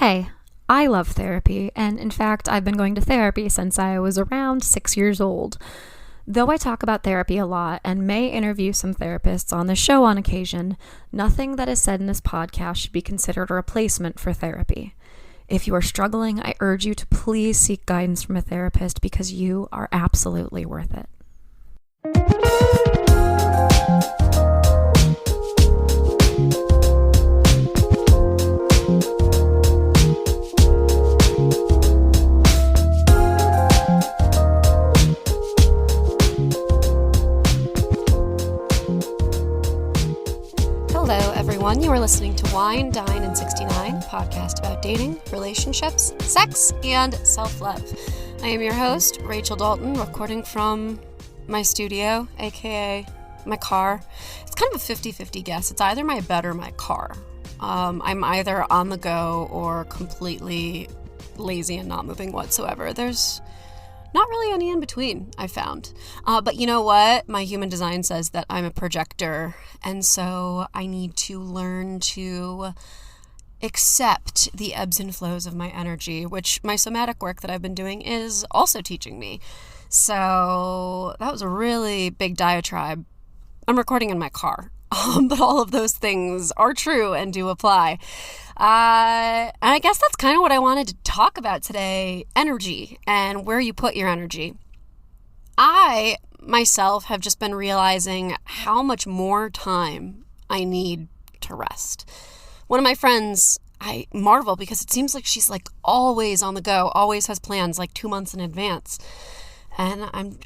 Hey, I love therapy, and in fact, I've been going to therapy since I was around 6 years old. Though I talk about therapy a lot and may interview some therapists on the show on occasion, nothing that is said in this podcast should be considered a replacement for therapy. If you are struggling, I urge you to please seek guidance from a therapist because you are absolutely worth it. Hello, everyone. You are listening to Wine, Dine, and 69, a podcast about dating, relationships, sex, and self-love. I am your host, Rachel Dalton, recording from my studio, aka my car. It's kind of a 50-50 guess. It's either my bed or my car. I'm either on the go or completely lazy and not moving whatsoever. There's not really any in between, I found. But you know what? My human design says that I'm a projector, and so I need to learn to accept the ebbs and flows of my energy, which my somatic work that I've been doing is also teaching me. So that was a really big diatribe. I'm recording in my car, but all of those things are true and do apply. And I guess that's kind of what I wanted to talk about today, energy and where you put your energy. I, myself, have just been realizing how much more time I need to rest. One of my friends, I marvel because it seems like she's like always on the go, always has plans like 2 months in advance. And I'm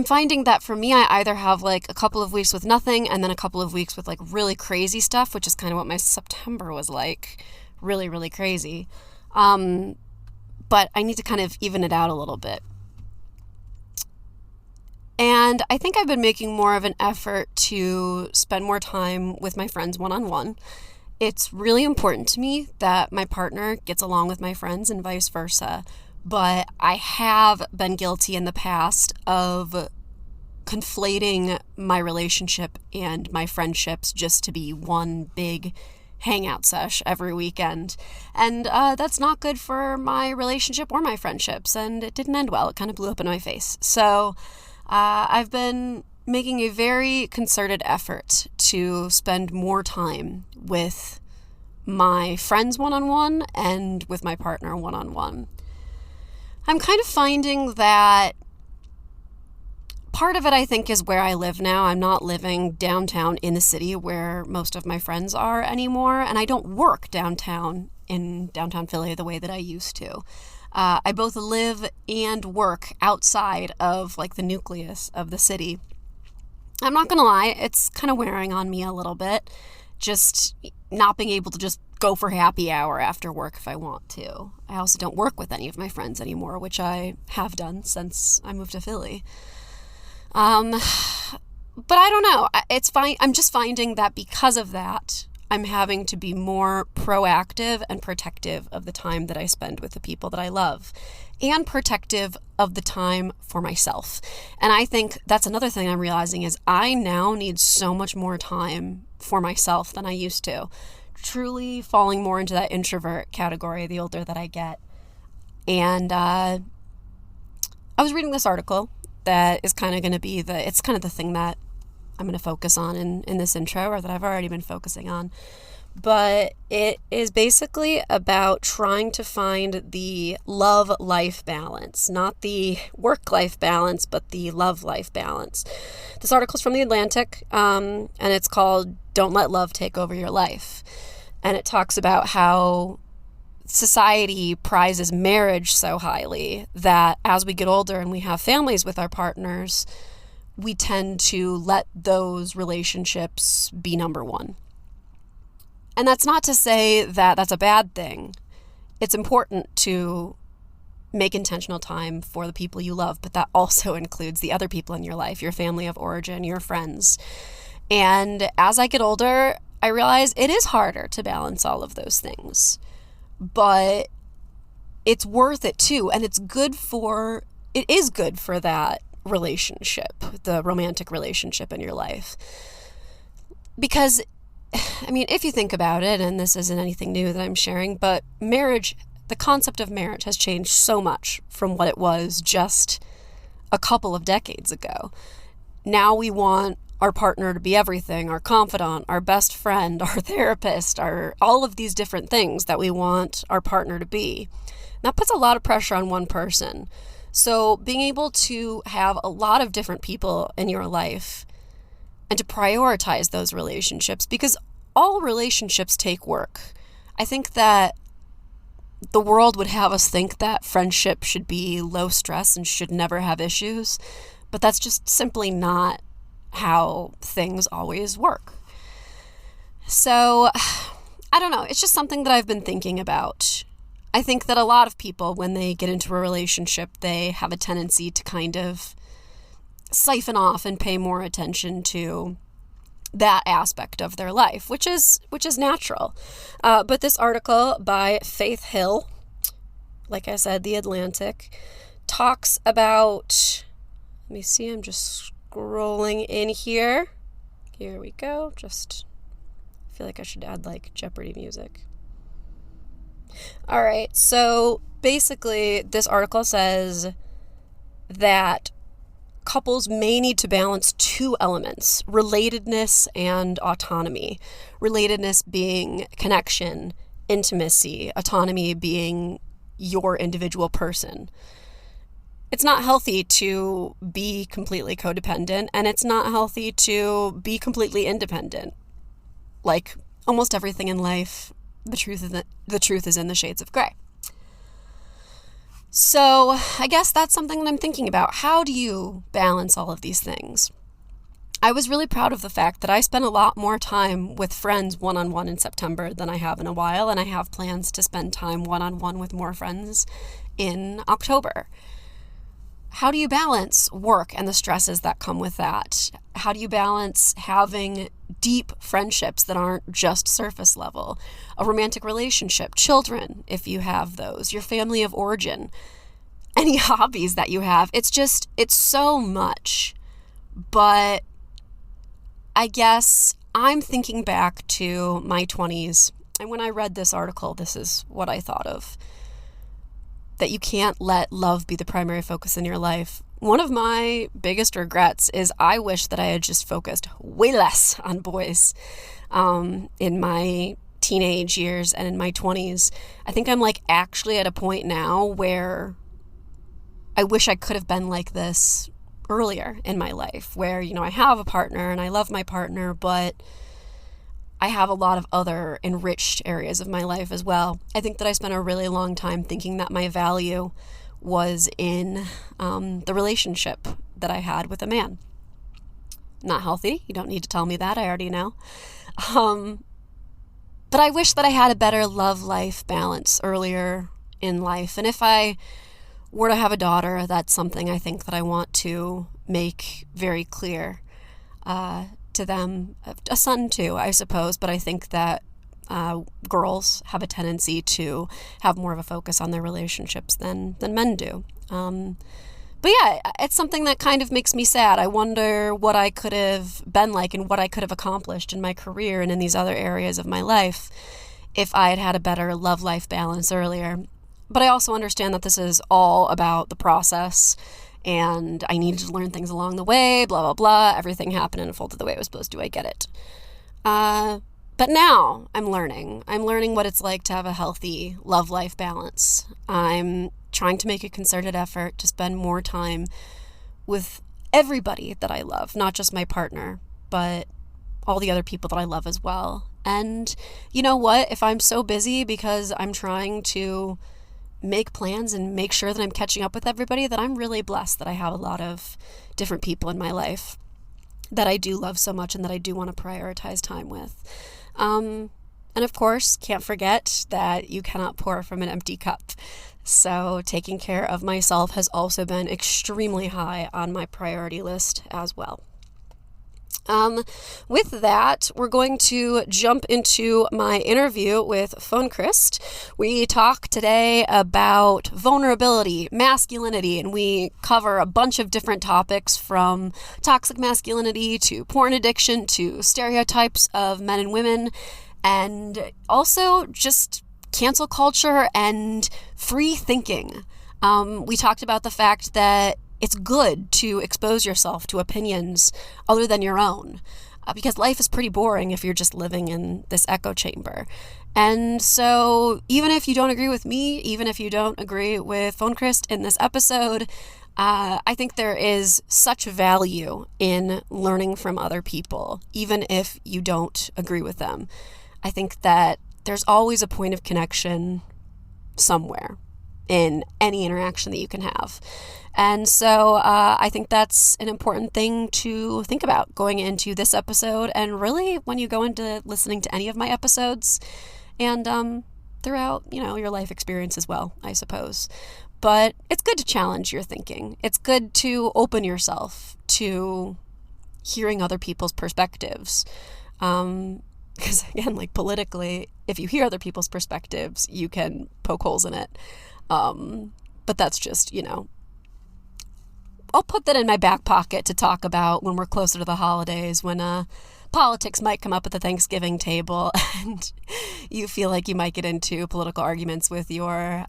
finding that for me, I either have like a couple of weeks with nothing and then a couple of weeks with like really crazy stuff, which is kind of what my September was like. Really, really crazy. But I need to kind of even it out a little bit. And I think I've been making more of an effort to spend more time with my friends one-on-one. It's really important to me that my partner gets along with my friends and vice versa. But I have been guilty in the past of conflating my relationship and my friendships just to be one big hangout sesh every weekend. And that's not good for my relationship or my friendships. And it didn't end well. It kind of blew up in my face. So I've been making a very concerted effort to spend more time with my friends one-on-one and with my partner one-on-one. I'm kind of finding that part of it, I think, is where I live now. I'm not living downtown in the city where most of my friends are anymore, and I don't work downtown in downtown Philly the way that I used to. I both live and work outside of like the nucleus of the city. I'm not gonna lie, it's kind of wearing on me a little bit, just not being able to just go for happy hour after work if I want to. I also don't work with any of my friends anymore, which I have done since I moved to Philly. But I don't know. It's fine. I'm just finding that because of that, I'm having to be more proactive and protective of the time that I spend with the people that I love, and protective of the time for myself. And I think that's another thing I'm realizing is I now need so much more time for myself than I used to. Truly falling more into that introvert category the older that I get. And I was reading this article that is kind of going to be it's kind of the thing that I'm going to focus on in this intro, or that I've already been focusing on. But it is basically about trying to find the love-life balance, not the work-life balance, but the love-life balance. This article is from The Atlantic, and it's called Don't Let Love Take Over Your Life. And it talks about how society prizes marriage so highly that as we get older and we have families with our partners, we tend to let those relationships be number one. And that's not to say that that's a bad thing. It's important to make intentional time for the people you love, but that also includes the other people in your life, your family of origin, your friends. And as I get older, I realize it is harder to balance all of those things, but it's worth it too. And it is good for that relationship, the romantic relationship in your life. Because I mean, if you think about it, and this isn't anything new that I'm sharing, but marriage, the concept of marriage has changed so much from what it was just a couple of decades ago. Now we want our partner to be everything, our confidant, our best friend, our therapist, all of these different things that we want our partner to be. That puts a lot of pressure on one person. So being able to have a lot of different people in your life and to prioritize those relationships, because all relationships take work. I think that the world would have us think that friendship should be low stress and should never have issues, but that's just simply not how things always work. So, I don't know. It's just something that I've been thinking about. I think that a lot of people, when they get into a relationship, they have a tendency to kind of siphon off and pay more attention to that aspect of their life, which is natural. But this article by Faith Hill, like I said, The Atlantic, talks about, let me see, I'm just scrolling in here. Here we go. I feel like I should add like Jeopardy music. All right. So basically, this article says that couples may need to balance two elements: relatedness and autonomy. Relatedness being connection, intimacy, autonomy being your individual person. It's not healthy to be completely codependent, and it's not healthy to be completely independent. Like almost everything in life, the truth is in the shades of gray. So I guess that's something that I'm thinking about. How do you balance all of these things? I was really proud of the fact that I spent a lot more time with friends one-on-one in September than I have in a while, and I have plans to spend time one-on-one with more friends in October. How do you balance work and the stresses that come with that? How do you balance having deep friendships that aren't just surface level? A romantic relationship, children, if you have those, your family of origin, any hobbies that you have. It's so much. But I guess I'm thinking back to my 20s, and when I read this article, this is what I thought of. That you can't let love be the primary focus in your life. One of my biggest regrets is I wish that I had just focused way less on boys in my teenage years and in my 20s. I think I'm like actually at a point now where I wish I could have been like this earlier in my life, where, I have a partner and I love my partner, but I have a lot of other enriched areas of my life as well. I think that I spent a really long time thinking that my value was in the relationship that I had with a man. Not healthy. You don't need to tell me that. I already know. But I wish that I had a better love-life balance earlier in life. And if I were to have a daughter, that's something I think that I want to make very clear to them. A son too, I suppose, but I think that girls have a tendency to have more of a focus on their relationships than men do. But yeah, it's something that kind of makes me sad. I wonder what I could have been like and what I could have accomplished in my career and in these other areas of my life if I had had a better love-life balance earlier. But I also understand that this is all about the process, and I needed to learn things along the way, blah, blah, blah. Everything happened and unfolded the way it was supposed to. I get it. But now I'm learning. I'm learning what it's like to have a healthy love-life balance. I'm trying to make a concerted effort to spend more time with everybody that I love, not just my partner, but all the other people that I love as well. And you know what? If I'm so busy because I'm trying to make plans and make sure that I'm catching up with everybody, that I'm really blessed that I have a lot of different people in my life that I do love so much and that I do want to prioritize time with. And of course, can't forget that you cannot pour from an empty cup. So taking care of myself has also been extremely high on my priority list as well. With that, we're going to jump into my interview with Phonchrist. We talk today about vulnerability, masculinity, and we cover a bunch of different topics from toxic masculinity to porn addiction to stereotypes of men and women, and also just cancel culture and free thinking. We talked about the fact that it's good to expose yourself to opinions other than your own, because life is pretty boring if you're just living in this echo chamber. And so even if you don't agree with me, even if you don't agree with Phonchrist in this episode, I think there is such value in learning from other people, even if you don't agree with them. I think that there's always a point of connection somewhere in any interaction that you can have. And so I think that's an important thing to think about going into this episode, and really when you go into listening to any of my episodes, and throughout, your life experience as well, I suppose. But it's good to challenge your thinking. It's good to open yourself to hearing other people's perspectives. Because again, like politically, if you hear other people's perspectives, you can poke holes in it. But that's just, I'll put that in my back pocket to talk about when we're closer to the holidays, when politics might come up at the Thanksgiving table and you feel like you might get into political arguments with your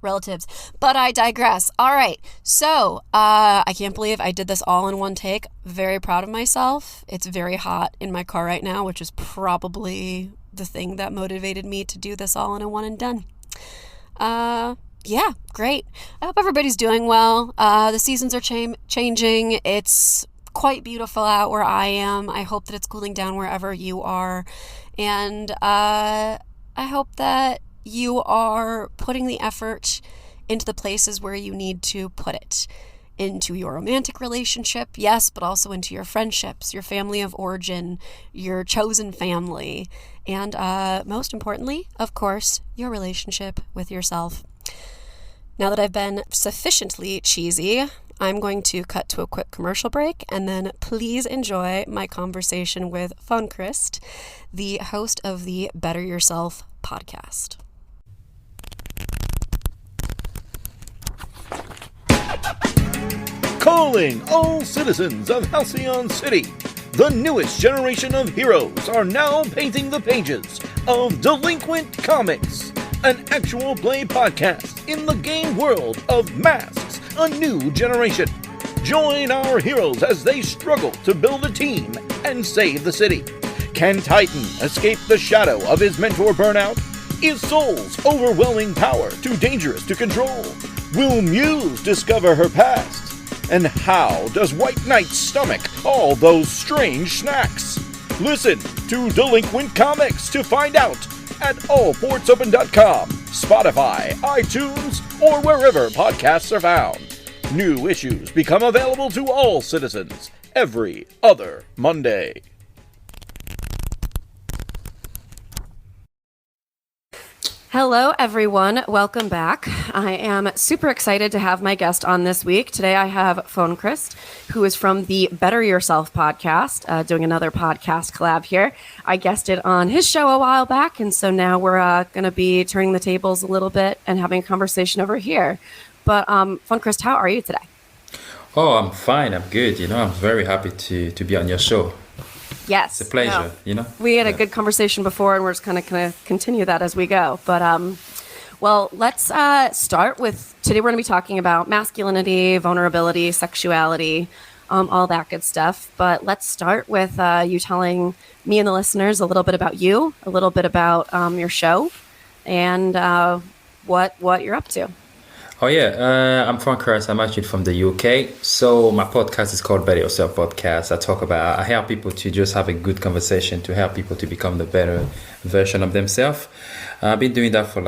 relatives. But I digress. All right. So I can't believe I did this all in one take. Very proud of myself. It's very hot in my car right now, which is probably the thing that motivated me to do this all in a one and done. Yeah, great. I hope everybody's doing well. The seasons are changing. It's quite beautiful out where I am. I hope that it's cooling down wherever you are. And I hope that you are putting the effort into the places where you need to put it. Into your romantic relationship, yes, but also into your friendships, your family of origin, your chosen family, and most importantly, of course, your relationship with yourself. Now that I've been sufficiently cheesy, I'm going to cut to a quick commercial break, and then please enjoy my conversation with Phonchrist, the host of the Better Yourself podcast. Calling all citizens of Halcyon City. The newest generation of heroes are now painting the pages of Delinquent Comics, an actual play podcast in the game world of Masks, a new generation. Join our heroes as they struggle to build a team and save the city. Can Titan escape the shadow of his mentor burnout? Is Soul's overwhelming power too dangerous to control? Will Muse discover her past? And how does White Knight stomach all those strange snacks? Listen to Delinquent Comics to find out at allportsopen.com, Spotify, iTunes, or wherever podcasts are found. New issues become available to all citizens every other Monday. Hello, everyone. Welcome back. I am super excited to have my guest on this week. Today I have Phonchrist, who is from the Better Yourself podcast, doing another podcast collab here. I guested on his show a while back, and so now we're going to be turning the tables a little bit and having a conversation over here. But Phonchrist, how are you today? Oh, I'm fine. I'm good. I'm very happy to be on your show. Yes. It's a pleasure, We had a good conversation before, and we're just going to continue that as we go. But, let's start with, today we're going to be talking about masculinity, vulnerability, sexuality, all that good stuff. But let's start with you telling me and the listeners a little bit about you, a little bit about your show, and what you're up to. Oh, yeah. I'm Phonchrist. I'm actually from the UK. So my podcast is called Better Yourself Podcast. I help people to just have a good conversation, to help people to become the better version of themselves. I've been doing that for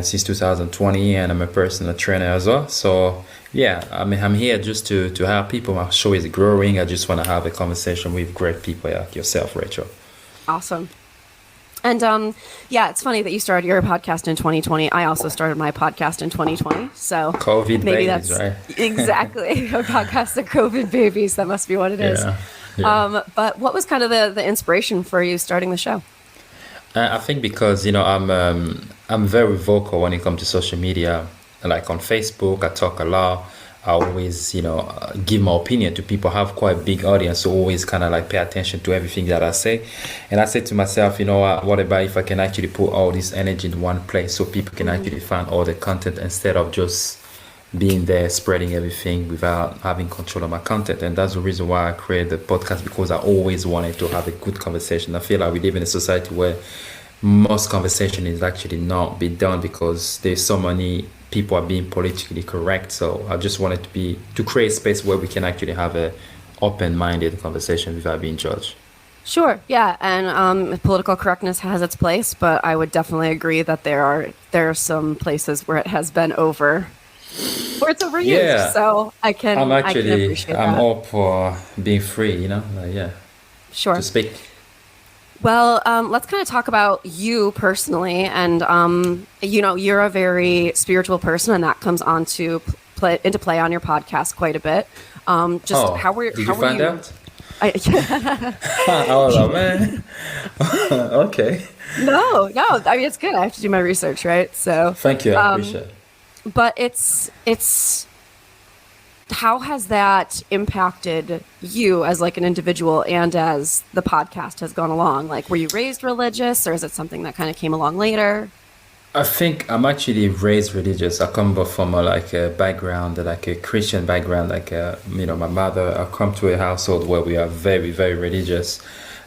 since 2020, and I'm a personal trainer as well. So, yeah, I'm here just to help people. My show is growing. I just want to have a conversation with great people like yourself, Rachel. Awesome. And yeah, it's funny that you started your podcast in 2020. I also started my podcast in 2020. So COVID maybe babies, that's right? exactly a podcast of COVID babies. That must be what it is. Yeah. But what was kind of the inspiration for you starting the show? I think because I'm very vocal when it comes to social media. Like on Facebook, I talk a lot. I always give my opinion to people. I have quite a big audience, so always kind of like pay attention to everything that I say. And I said to myself, what about if I can actually put all this energy in one place so people can actually find all the content instead of just being there spreading everything without having control of my content. And that's the reason why I created the podcast, because I always wanted to have a good conversation. I feel like we live in a society where most conversation is actually not being done because there's so many people are being politically correct. So I just wanted to create space where we can actually have a open-minded conversation without being judged. Sure, yeah, and political correctness has its place, but I would definitely agree that there are some places where it has been overused. Yeah. So I can appreciate that. I'm all for being free, Sure. to speak. Well, let's kind of talk about you personally, and you're a very spiritual person, and that comes into play on your podcast quite a bit. How were did you find you? out? I was like, man. Okay. No. I mean, it's good. I have to do my research, right? So Thank you. I appreciate it. But it's how has that impacted you as like an individual and as the podcast has gone along? Like, were you raised religious, or is it something that kind of came along later? I think I'm actually raised religious. I come from a background, like a Christian background, my mother. I come to a household where we are very, very religious.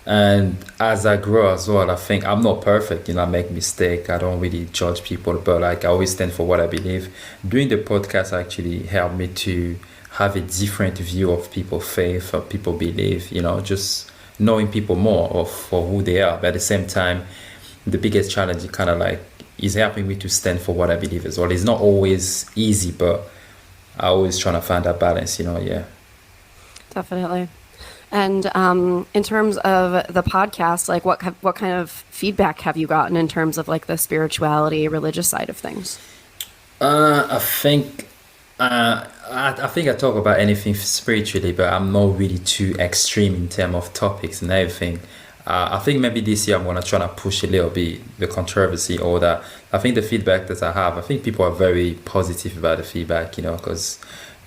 And as I grow as well, I think I'm not perfect, I make mistakes. I don't really judge people, but I always stand for what I believe. Doing the podcast actually helped me to have a different view of people's faith, of people believe, just knowing people more for who they are. But at the same time, the biggest challenge is helping me to stand for what I believe as well. It's not always easy, but I always trying to find that balance, yeah. Definitely. And in terms of the podcast, like what kind of feedback have you gotten in terms of like the spirituality, religious side of things? I think I talk about anything spiritually, but I'm not really too extreme in terms of topics and everything. I think maybe this year I'm gonna try to push a little bit the controversy or that. I think the feedback that I have, I think people are very positive about the feedback, because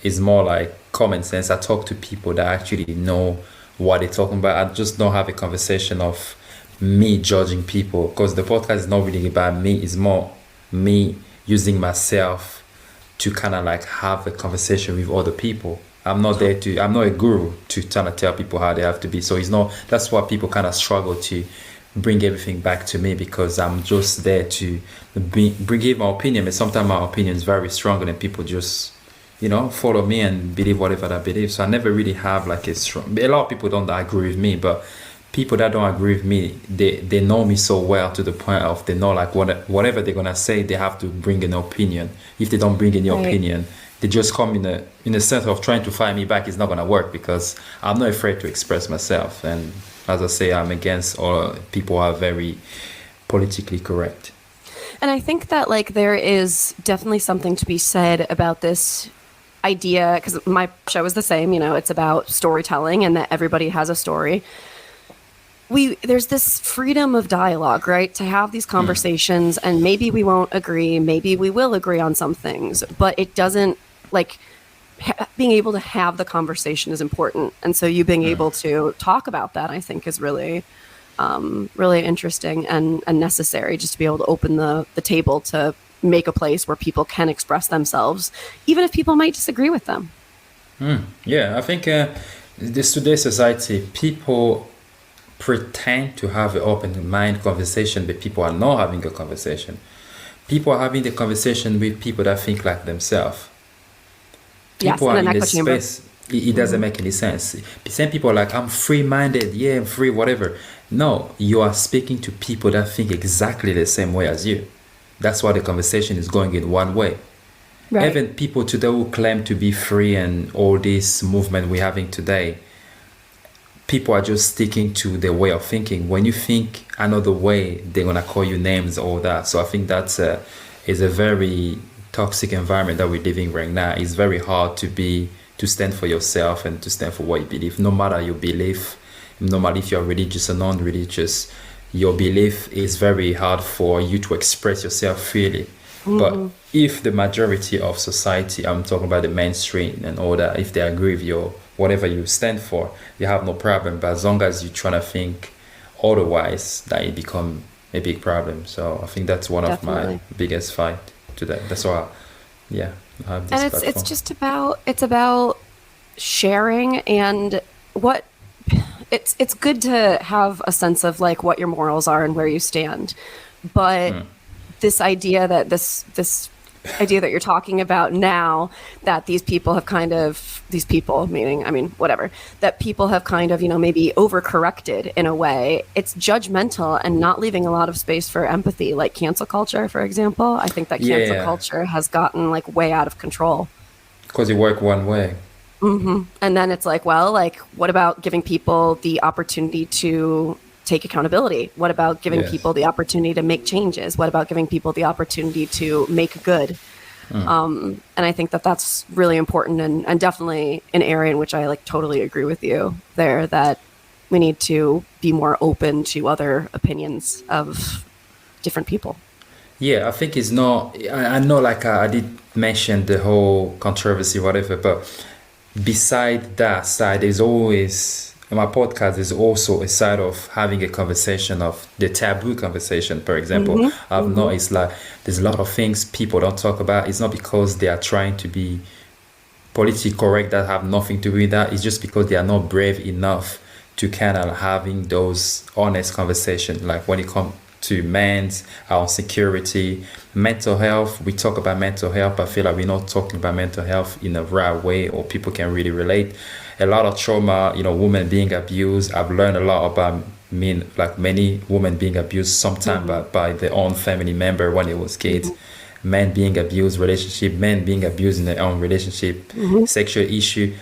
it's more like common sense. I talk to people that actually know what they're talking about. I just don't have a conversation of me judging people, because the podcast is not really about me. It's more me using myself to kind of like have a conversation with other people. I'm not a guru to try to tell people how they have to be. So that's why people kind of struggle to bring everything back to me, because I'm just there to give my opinion. But sometimes my opinion is very strong and people just follow me and believe whatever I believe. So I never really have like a lot of people don't agree with me, but people that don't agree with me, they know me so well to the point of they know like whatever they're gonna say, they have to bring an opinion. If they don't bring any opinion, they just come in a sense of trying to fight me back. It's not gonna work, because I'm not afraid to express myself. And as I say, I'm against all people who are very politically correct. And I think that like there is definitely something to be said about this idea, because my show is the same, it's about storytelling and that everybody has a story. There's this freedom of dialogue, right? To have these conversations, and maybe we won't agree, maybe we will agree on some things, but it doesn't like being able to have the conversation is important. And so you being able to talk about that, I think is really, really interesting and necessary, just to be able to open the table to make a place where people can express themselves, even if people might disagree with them. Yeah, I think today's society, people pretend to have an open mind conversation, but people are not having a conversation. People are having the conversation with people that think like themselves. People are in the space. It doesn't make any sense. Some people are like, I'm free-minded, I'm free, whatever. No, you are speaking to people that think exactly the same way as you. That's why the conversation is going in one way. Right. Even people today who claim to be free and all this movement we're having today, people are just sticking to their way of thinking. When you think another way, they're gonna call you names, all that. So I think that's is a very toxic environment that we're living right now. It's very hard to stand for yourself and to stand for what you believe, no matter your belief, no matter if you're religious or non-religious. Your belief is very hard for you to express yourself freely. But if the majority of society, I'm talking about the mainstream and all that, if they agree with your whatever you stand for, you have no problem. But as long as you're trying to think otherwise, that it become a big problem. So I think that's one of my biggest fight today. That's why, I have this And platform. it's just about sharing, and what it's good to have a sense of like what your morals are and where you stand. But this idea that this idea that you're talking about now, that these people have kind of, these people meaning, I mean, whatever, that people have kind of, maybe overcorrected in a way, it's judgmental and not leaving a lot of space for empathy, like cancel culture, for example. I think that cancel culture has gotten like way out of control. Because it works one way. And then it's like, well, like, what about giving people the opportunity to take accountability? What about giving people the opportunity to make changes? What about giving people the opportunity to make good? And I think that that's really important, and definitely an area in which I like totally agree with you there, that we need to be more open to other opinions of different people. Yeah, I think it's not, I know like I did mention the whole controversy, whatever, but beside that side, there's always, in my podcast, there's also a side of having a conversation, of the taboo conversation, for example. I've noticed like there's a lot of things people don't talk about. It's not because they are trying to be politically correct that have nothing to do with that. It's just because they are not brave enough to kind of having those honest conversations, like when it comes to men's, our security, mental health. We talk about mental health. I feel like we're not talking about mental health in a right way, or people can really relate. A lot of trauma, women being abused. I've learned a lot about many women being abused sometimes by their own family member when they was kids. Men being abused, men being abused in their own relationship, sexual issue.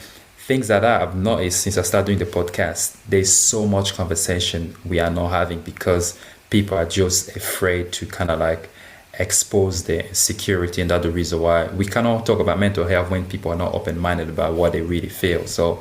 Things like that I've noticed since I started doing the podcast. There's so much conversation we are not having because people are just afraid to kind of like expose their insecurity, and that's the reason why we cannot talk about mental health when people are not open-minded about what they really feel. So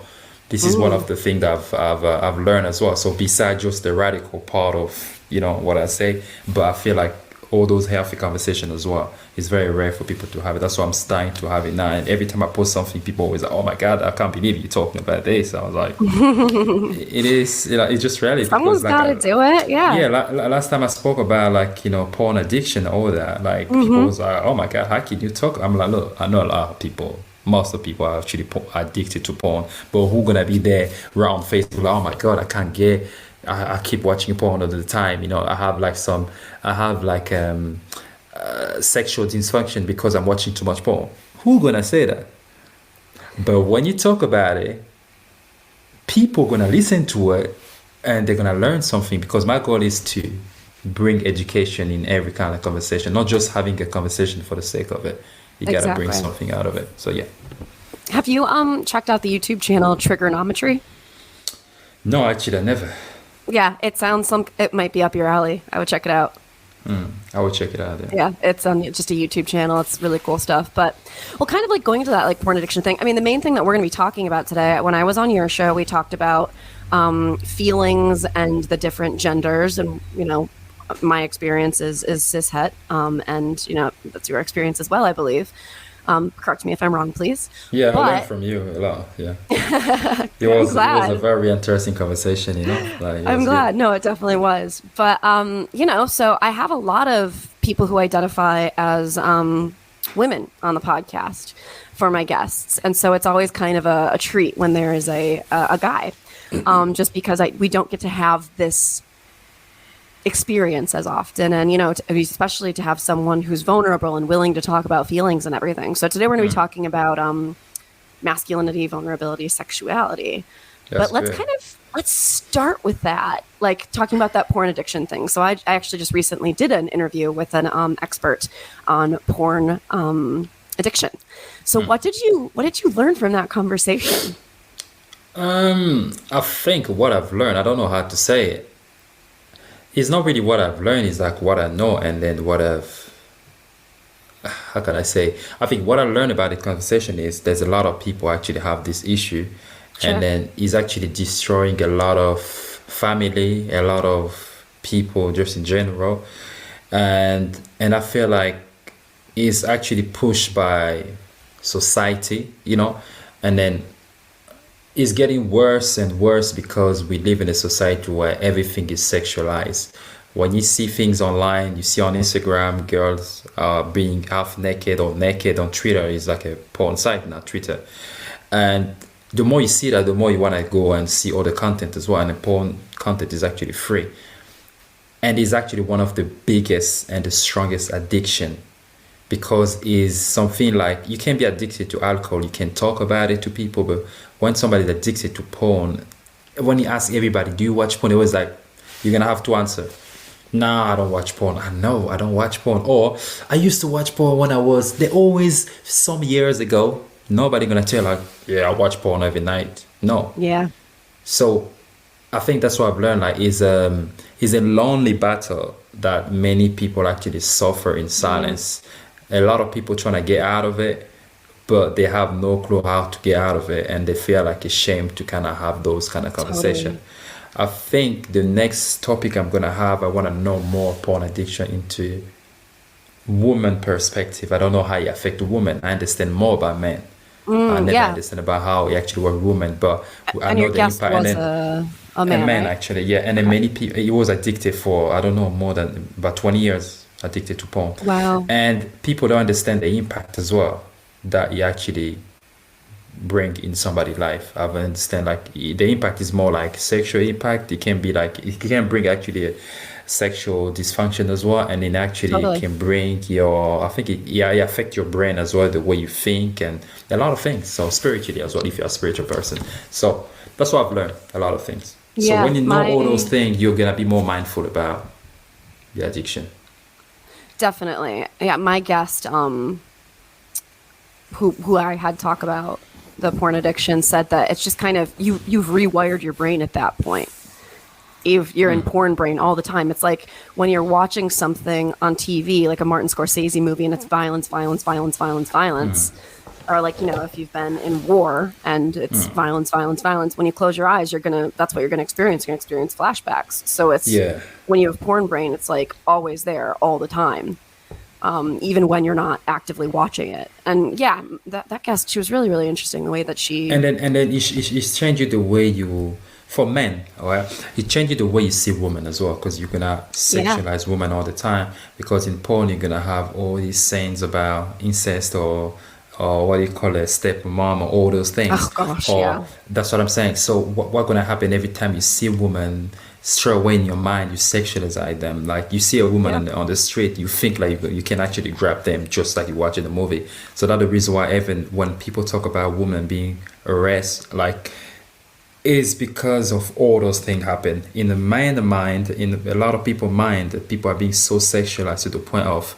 this is one of the things that I've learned as well. So besides just the radical part of what I say, but I feel like all those healthy conversations as well, it's very rare for people to have it. That's why I'm starting to have it now. And every time I post something, people always like, "Oh my God, I can't believe you're talking about this." I was like, "It is, it's just reality." Someone's got to do it, yeah. Yeah, last time I spoke about like porn addiction, all that. Like people was like, "Oh my God, how can you talk?" I'm like, "Look, I know a lot of people. Most of the people are actually addicted to porn, but who gonna be there around Facebook? Like, oh my God, I can't get." I keep watching porn all the time. I have sexual dysfunction because I'm watching too much porn. Who gonna say that? But when you talk about it, people gonna listen to it and they're gonna learn something, because my goal is to bring education in every kind of conversation, not just having a conversation for the sake of it. You gotta bring something out of it. So yeah. Have you checked out the YouTube channel Trigonometry? No, actually, I never. Yeah, it might be up your alley. I would check it out. I would check it out. Yeah, it's just a YouTube channel. It's really cool stuff. But, well, kind of like going to that like porn addiction thing. I mean, the main thing that we're going to be talking about today, when I was on your show, we talked about feelings and the different genders. And, my experience is cishet. And, that's your experience as well, I believe. Correct me if I'm wrong, please. Yeah, I learned from you a lot. Yeah, it was a very interesting conversation. I'm glad. No, it definitely was. But so I have a lot of people who identify as women on the podcast for my guests, and so it's always kind of a treat when there is a guy, just because we don't get to have this experience as often, and especially to have someone who's vulnerable and willing to talk about feelings and everything. So today we're going to be talking about masculinity, vulnerability, sexuality. But let's start with that, like talking about that porn addiction thing. So I actually just recently did an interview with an expert on porn addiction. So what did you learn from that conversation? I think what I've learned, I don't know how to say it. It's not really what I've learned, it's like what I know, and then what I've, how can I say? I think what I learned about the conversation is there's a lot of people actually have this issue, Sure. and then it's actually destroying a lot of family, a lot of people just in general, and I feel like it's actually pushed by society, and then it's getting worse and worse because we live in a society where everything is sexualized. When you see things online, you see on Instagram girls being half naked or naked on Twitter is like a porn site now, Twitter. And the more you see that, the more you want to go and see all the content as well. And the porn content is actually free. And is actually one of the biggest and the strongest addiction because is something like you can be addicted to alcohol, you can talk about it to people, but when somebody's addicted to porn, when you ask everybody, do you watch porn? It was like you're gonna have to answer, nah, I don't watch porn. I know I don't watch porn. Or I used to watch porn when I was they always some years ago. Nobody gonna tell like, yeah, I watch porn every night. No. Yeah. So I think that's what I've learned. Like, is a lonely battle that many people actually suffer in silence. A lot of people trying to get out of it, but they have no clue how to get out of it, and they feel like it's shame to kind of have those kind of conversation. Totally. I think the next topic I'm gonna have, I want to know more porn addiction into woman perspective. I don't know how it affect women. I understand more about men. I never Yeah. understand about how it actually work with women, but I And know your the guest impact. And was then a a man, man right? actually, yeah. And then many people, he was addicted for I don't know more than about 20 years addicted to porn. Wow. And people don't understand the impact as well that he actually bring in somebody's life. I understand like the impact is more like sexual impact. It can be like it can bring actually a sexual dysfunction as well, and it actually Totally. can bring your I think it affect your brain as well, the way you think and a lot of things. So spiritually as well, if you're a spiritual person. So that's what I've learned, a lot of things. So Yeah. when you know all those My things, you're gonna be more mindful about the addiction. Definitely. Yeah. My guest, who I had talk about the porn addiction, said that it's just kind of you've rewired your brain at that point. If you're in porn brain all the time, it's like when you're watching something on TV, like a Martin Scorsese movie, and it's violence, violence, violence, violence, violence, or like if you've been in war and it's violence, violence, violence. When you close your eyes, that's what you're gonna experience. You're gonna experience flashbacks. So it's Yeah. when you have porn brain, it's like always there all the time, even when you're not actively watching it. And yeah, that guest, she was really, really interesting the way that she. And then it changes the way you for men, all right, it changes the way you see women as well, because you're gonna Yeah. sexualize women all the time, because in porn you're gonna have all these sayings about incest or what do you call it, stepmom, or all those things. Oh gosh, Or yeah. that's what I'm saying. So what's gonna happen every time you see a woman, straight away in your mind you sexualize them. Like you see a woman Yeah. on the street, you think like you can actually grab them just like you watch in the movie. So that's the reason why even when people talk about women being arrested, like is because of all those things happen in the mind, in a lot of people's mind. People are being so sexualized to the point of,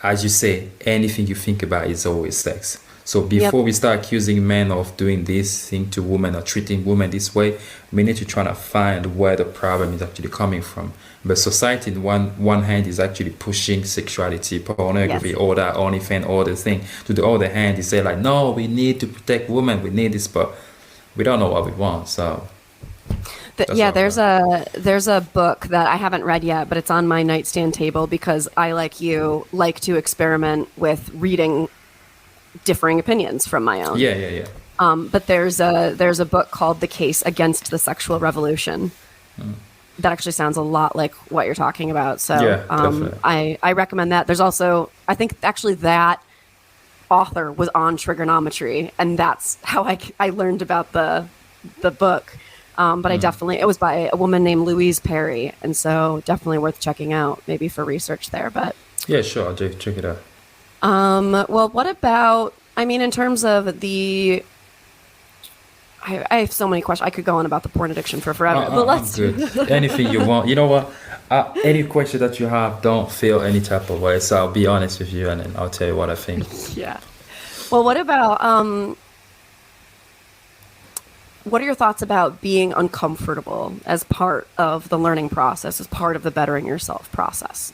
as you say, anything you think about is always sex. So before Yep. we start accusing men of doing this thing to women or treating women this way, we need to try to find where the problem is actually coming from. But society, in one hand, is actually pushing sexuality, pornography, Yes. all that, OnlyFans, all the thing. To the other hand, they say like, no, we need to protect women, we need this, but we don't know what we want. So that's Yeah, what I'm there's a book that I haven't read yet, but it's on my nightstand table because I, like you, like to experiment with reading differing opinions from my own. yeah. But there's a book called The Case Against the Sexual Revolution. That actually sounds a lot like what you're talking about. So Yeah, definitely. I recommend that. There's also, I think actually that author was on trigonometry, and that's how I learned about the book. But I definitely, it was by a woman named Louise Perry, and so definitely worth checking out, maybe for research there. But Yeah, sure, I'll check it out. well, what about? I mean, in terms of the, I have so many questions. I could go on about the porn addiction for forever, but I'm let's. good. Anything you want. You know what? Any question that you have, don't feel any type of way. So I'll be honest with you, and then I'll tell you what I think. Yeah. Well, what about what are your thoughts about being uncomfortable as part of the learning process, as part of the bettering yourself process?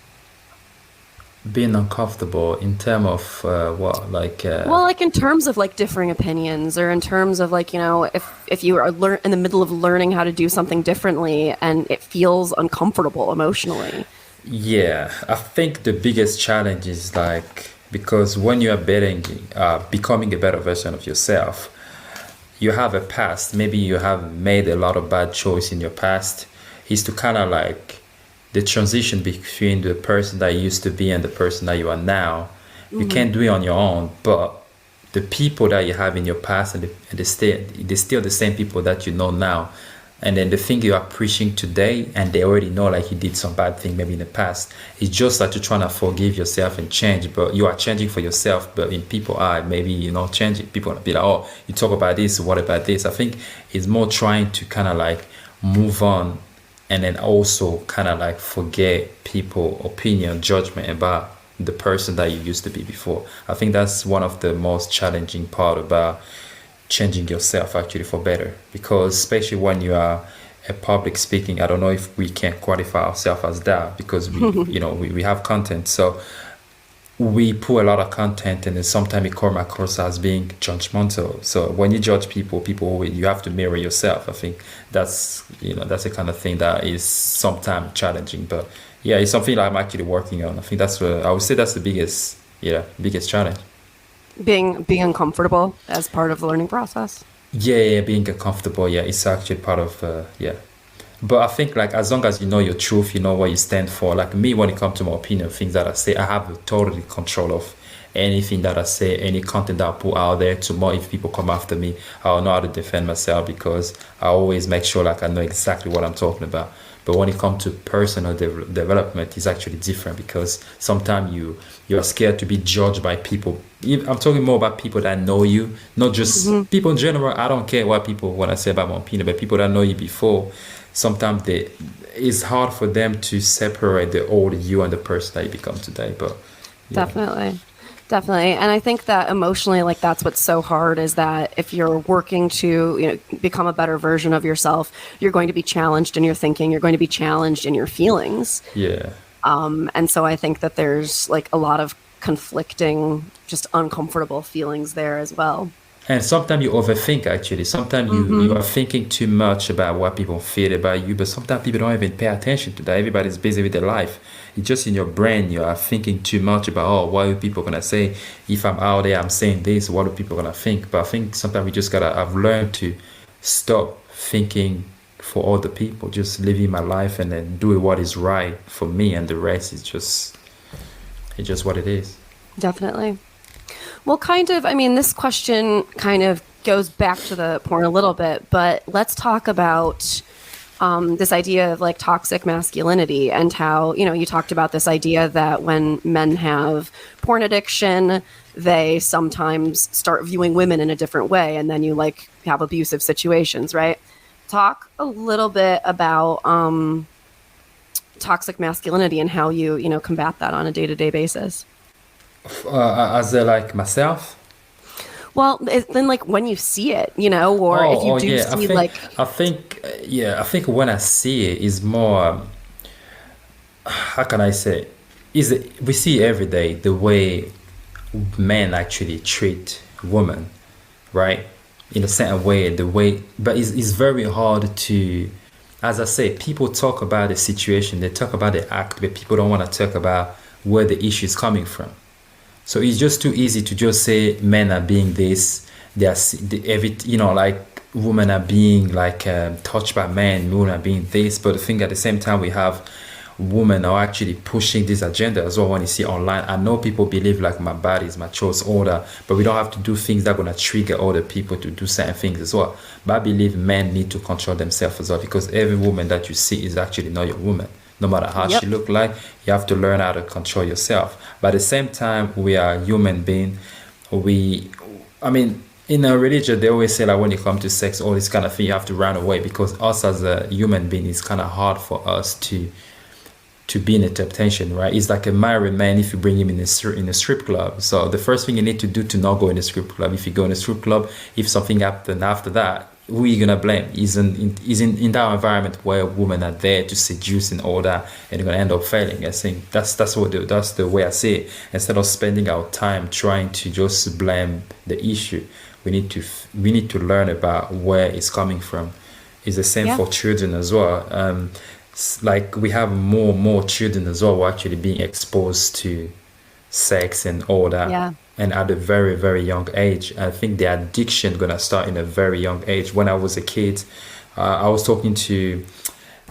Being uncomfortable in terms of what, like? Well, like in terms of like differing opinions, or in terms of like, if you are in the middle of learning how to do something differently and it feels uncomfortable emotionally. Yeah, I think the biggest challenge is like, because when you are becoming a better version of yourself, you have a past. Maybe you have made a lot of bad choice in your past. Is to kind of like the transition between the person that you used to be and the person that you are now. You can't do it on your own, but the people that you have in your past and they're still the same people that you know now. And then the thing you are preaching today, and they already know like you did some bad thing maybe in the past. It's just that you're trying to forgive yourself and change, but you are changing for yourself. But in people's eye, maybe you're not changing. People will be like, oh, you talk about this, what about this? I think it's more trying to kind of like move on, and then also kind of like forget people opinion, judgment about the person that you used to be before. I think that's one of the most challenging part about changing yourself actually for better, because especially when you are a public speaking, I don't know if we can qualify ourselves as that, because we have content, so we put a lot of content, and then sometimes it comes across as being judgmental. So when you judge people, you have to mirror yourself. I think that's the kind of thing that is sometimes challenging, but yeah, it's something that I'm actually working on. I think I would say that's the biggest challenge. Being uncomfortable as part of the learning process. Yeah, being uncomfortable. Yeah, it's actually part of But I think like as long as you know your truth, you know what you stand for. Like me, when it comes to my opinion, things that I say, I have totally control of anything that I say, any content that I put out there. Tomorrow, if people come after me, I'll know how to defend myself, because I always make sure like I know exactly what I'm talking about. But when it comes to personal development, it's actually different, because sometimes you're scared to be judged by people. I'm talking more about people that know you, not just people in general. I don't care what people want to say about my opinion, but people that know you before, sometimes it's hard for them to separate the old you and the person that you become today. But yeah. Definitely. And I think that emotionally, like that's what's so hard, is that if you're working to become a better version of yourself, you're going to be challenged in your thinking, you're going to be challenged in your feelings. Yeah. And so I think that there's like a lot of conflicting, just uncomfortable feelings there as well. And sometimes you overthink, actually. Sometimes you are thinking too much about what people feel about you, but sometimes people don't even pay attention to that. Everybody's busy with their life. It's just in your brain, you are thinking too much about, oh, what are people going to say? If I'm out there, I'm saying this, what are people going to think? But I think sometimes we just I've learned to stop thinking for other people, just living my life and then doing what is right for me, and the rest is just what it is. Definitely. Well, this question kind of goes back to the porn a little bit, but let's talk about this idea of like toxic masculinity, and how, you talked about this idea that when men have porn addiction, they sometimes start viewing women in a different way, and then you like have abusive situations, right? Talk a little bit about toxic masculinity and how you combat that on a day-to-day basis. As like myself? Well, then like when you see it, or if you do see I think when I see it is more, how can I say, we see every day the way men actually treat women, right? In a certain way, but it's very hard to, as I say, people talk about the situation, they talk about the act, but people don't want to talk about where the issue is coming from. So it's just too easy to just say men are being this, like women are being like touched by men, women are being this. But I think at the same time we have women are actually pushing this agenda as well. When you see online, I know people believe like my body is my choice order, but we don't have to do things that are going to trigger other people to do certain things as well. But I believe men need to control themselves as well, because every woman that you see is actually not your woman. No matter how she look like, you have to learn how to control yourself. But at the same time, we are human beings. In a religion, they always say like when it comes to sex, all this kind of thing, you have to run away, because us as a human being, it's kind of hard for us to be in a temptation, right? It's like a married man if you bring him in a strip club. So the first thing you need to do to not go in a strip club, if you go in a strip club, if something happens after that, who are you gonna blame? Is in that environment where women are there to seduce and all that, and you're gonna end up failing. I think that's the way I see it. Instead of spending our time trying to just blame the issue, we need to learn about where it's coming from. It's the same for children as well. Like we have more children as well who are actually being exposed to sex and all that, and at a very, very young age. I think the addiction gonna start in a very young age. When I was a kid, I was talking to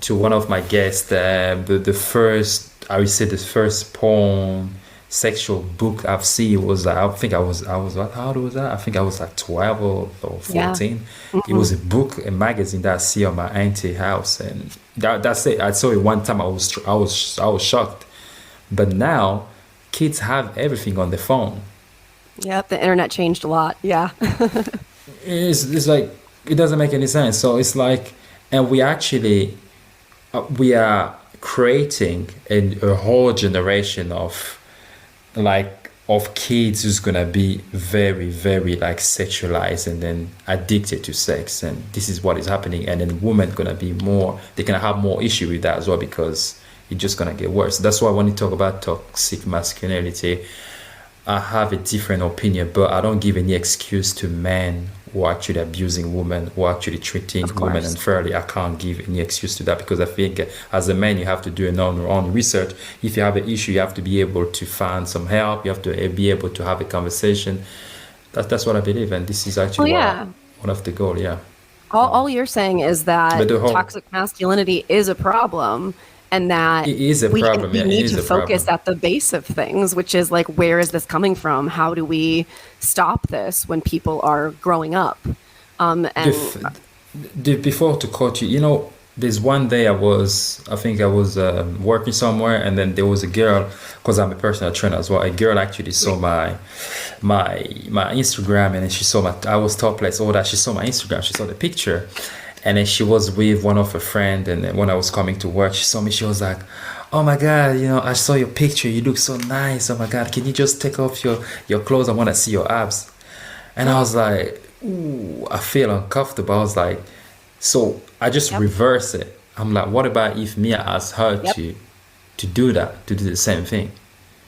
one of my guests. The first porn sexual book I've seen was, I think I was what, how old was that? I think I was like 12 or 14. It was a book, a magazine that I see on my auntie house, and that's it. I saw it one time. I was shocked. But now kids have everything on the phone. Yep, the internet changed a lot. Yeah. It's like, it doesn't make any sense. So it's like, and we actually we are creating a whole generation of kids who's gonna be very, very like sexualized and then addicted to sex, and this is what is happening. And then women gonna be more, they're gonna have more issue with that as well, because it's just gonna get worse. That's why when you talk about toxic masculinity, I have a different opinion, but I don't give any excuse to men who are actually abusing women, who are actually treating women unfairly. I can't give any excuse to that, because I think as a man, you have to do your own research. If you have an issue, you have to be able to find some help. You have to be able to have a conversation. That's what I believe, and this is actually one of the goals. Yeah. All you're saying is that toxic masculinity is a problem, and that it is a problem. We need to focus at the base of things, which is like, where is this coming from? How do we stop this when people are growing up? Before to quote you, there's one day I think I was working somewhere, and then there was a girl, because I'm a personal trainer as well. A girl actually saw my Instagram, and then she saw I was topless, all that. She saw my Instagram, she saw the picture. And then she was with one of her friends, and then when I was coming to work, she saw me. She was like, "Oh my God, I saw your picture. You look so nice. Oh my God, can you just take off your clothes? I want to see your abs." And I was like, "Ooh, I feel uncomfortable." I was like, so I just reverse it. I'm like, what about if me asked her to do that, to do the same thing?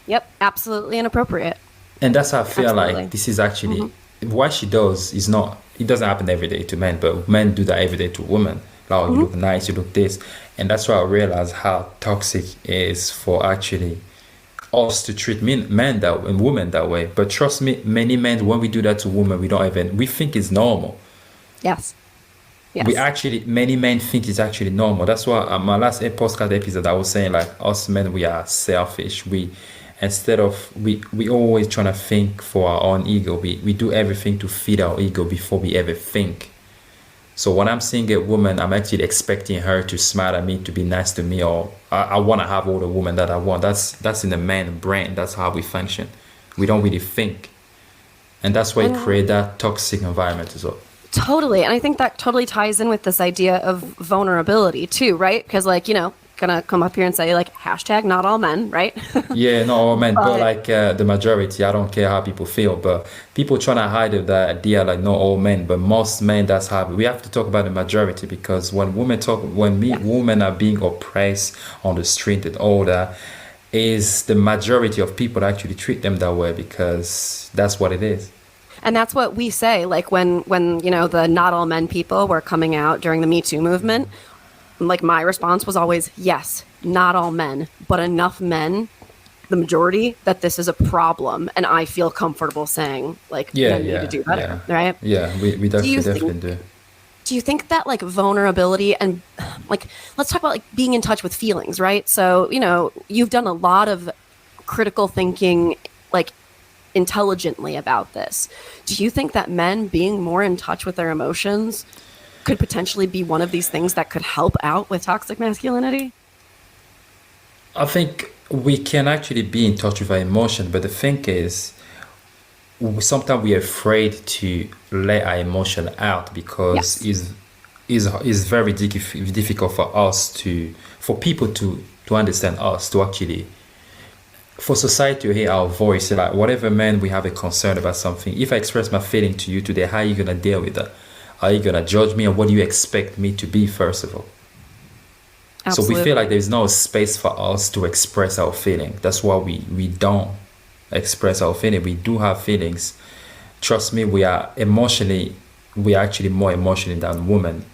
Yep, absolutely inappropriate. And that's how I feel like this is actually what she does is not. It doesn't happen every day to men, but men do that every day to women. Like, you look nice, you look this. And that's why I realized how toxic it is for actually us to treat men that and women that way. But trust me, many men, when we do that to women, we think it's normal. Yes. Many men think it's actually normal. That's why my last podcast episode, I was saying, like, us men, we are selfish. Instead of we always trying to think for our own ego. We do everything to feed our ego before we ever think. So when I'm seeing a woman, I'm actually expecting her to smile at me, to be nice to me, or I want to have all the women that I want. That's in the man brain. That's how we function. We don't really think, and that's why it creates that toxic environment as well. Totally, and I think that totally ties in with this idea of vulnerability too, right? Because gonna come up here and say like hashtag not all men, right? Yeah, not all men, but like the majority. I don't care how people feel, but people trying to hide the idea like not all men, but most men, that's how we have to talk about the majority, because when women are being oppressed on the street and all that, is the majority of people actually treat them that way, because that's what it is. And that's what we say, like when the not all men people were coming out during the Me Too movement. Like, my response was always, yes, not all men, but enough men, the majority, that this is a problem. And I feel comfortable saying, like, men need to do better, right? Yeah, we definitely do. Do you think that, like, vulnerability and, like, let's talk about, like, being in touch with feelings, right? So, you've done a lot of critical thinking, like, intelligently about this. Do you think that men being more in touch with their emotions could potentially be one of these things that could help out with toxic masculinity? I think we can actually be in touch with our emotion, but the thing is, sometimes we are afraid to let our emotion out, because it's very difficult for people to understand us, to actually, for society to hear our voice. Like, whatever man we have a concern about something, if I express my feeling to you today, how are you gonna deal with that? Are you gonna judge me, and what do you expect me to be, first of all? Absolutely. So we feel like there's no space for us to express our feeling. That's why we don't express our feeling. We do have feelings. Trust me, we are actually more emotional than women.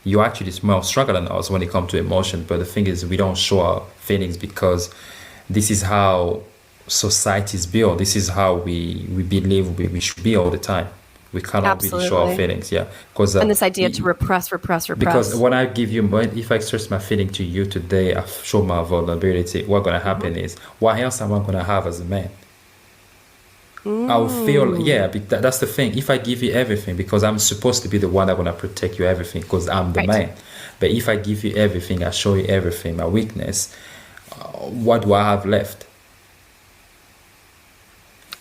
You actually more struggle than us when it comes to emotion. But the thing is, we don't show our feelings because this is how society is built. This is how we believe we should be all the time. We cannot really show our Absolutely. feelings, yeah. Because And this idea to repress. because when I give you, if I express my feeling to you today, I show my vulnerability. What's gonna happen is, what else am I gonna have as a man? I'll feel, yeah. That's the thing. If I give you everything, because I'm supposed to be the one that's gonna protect you everything, because I'm the Right. man. But if I give you everything, I show you everything, my weakness. What do I have left?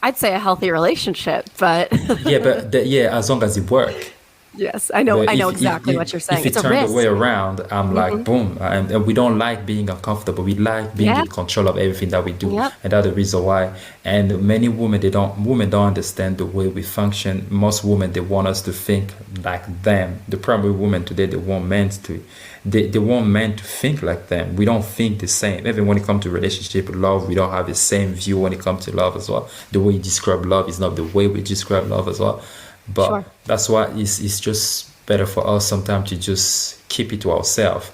I'd say a healthy relationship, but Yeah, but as long as it work. yes, I know. But I know if- exactly if- what you're saying. If it It's a turned risk. the way around, I'm like, boom. And we don't like being uncomfortable. We like being Yeah. in control of everything that we do. Yep. And that's the reason why. And many women, women don't understand the way we function. Most women, they want us to think like them. The problem with women today, they want men to think like them. We don't think the same. Even when it comes to relationship, love, we don't have the same view when it comes to love as well. The way you describe love is not the way we describe love as well. But Sure. that's why it's just better for us sometimes to just keep it to ourselves.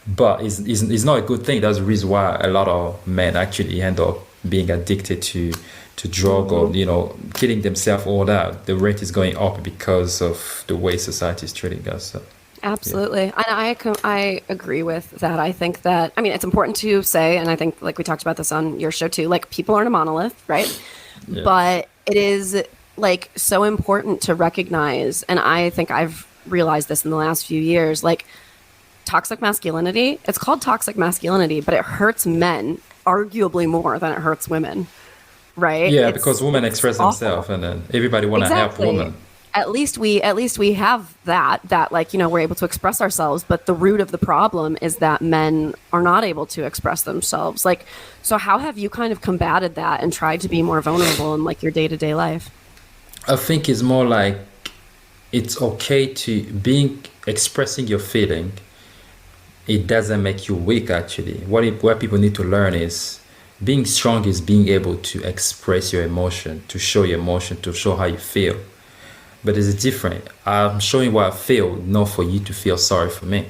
But it's not a good thing. That's the reason why a lot of men actually end up being addicted to drug or killing themselves. All that, the rate is going up because of the way society is treating us. So, Absolutely. And I agree with that. I think that, I mean, it's important to say, and I think like we talked about this on your show too, like people aren't a monolith, right? Yeah. But it is like so important to recognize, and I think I've realized this in the last few years, like toxic masculinity, it's called toxic masculinity, but it hurts men arguably more than it hurts women, right? yeah, It's- because women express awful. themselves, and then everybody want to help women. At least we have that like, we're able to express ourselves, but the root of the problem is that men are not able to express themselves. Like, so how have you kind of combated that and tried to be more vulnerable in like your day-to-day life? I think it's more like it's okay to expressing your feeling. It doesn't make you weak. Actually, what people need to learn is being strong is being able to express your emotion, to show your emotion, to show how you feel. But it's different. I'm showing what I feel, not for you to feel sorry for me.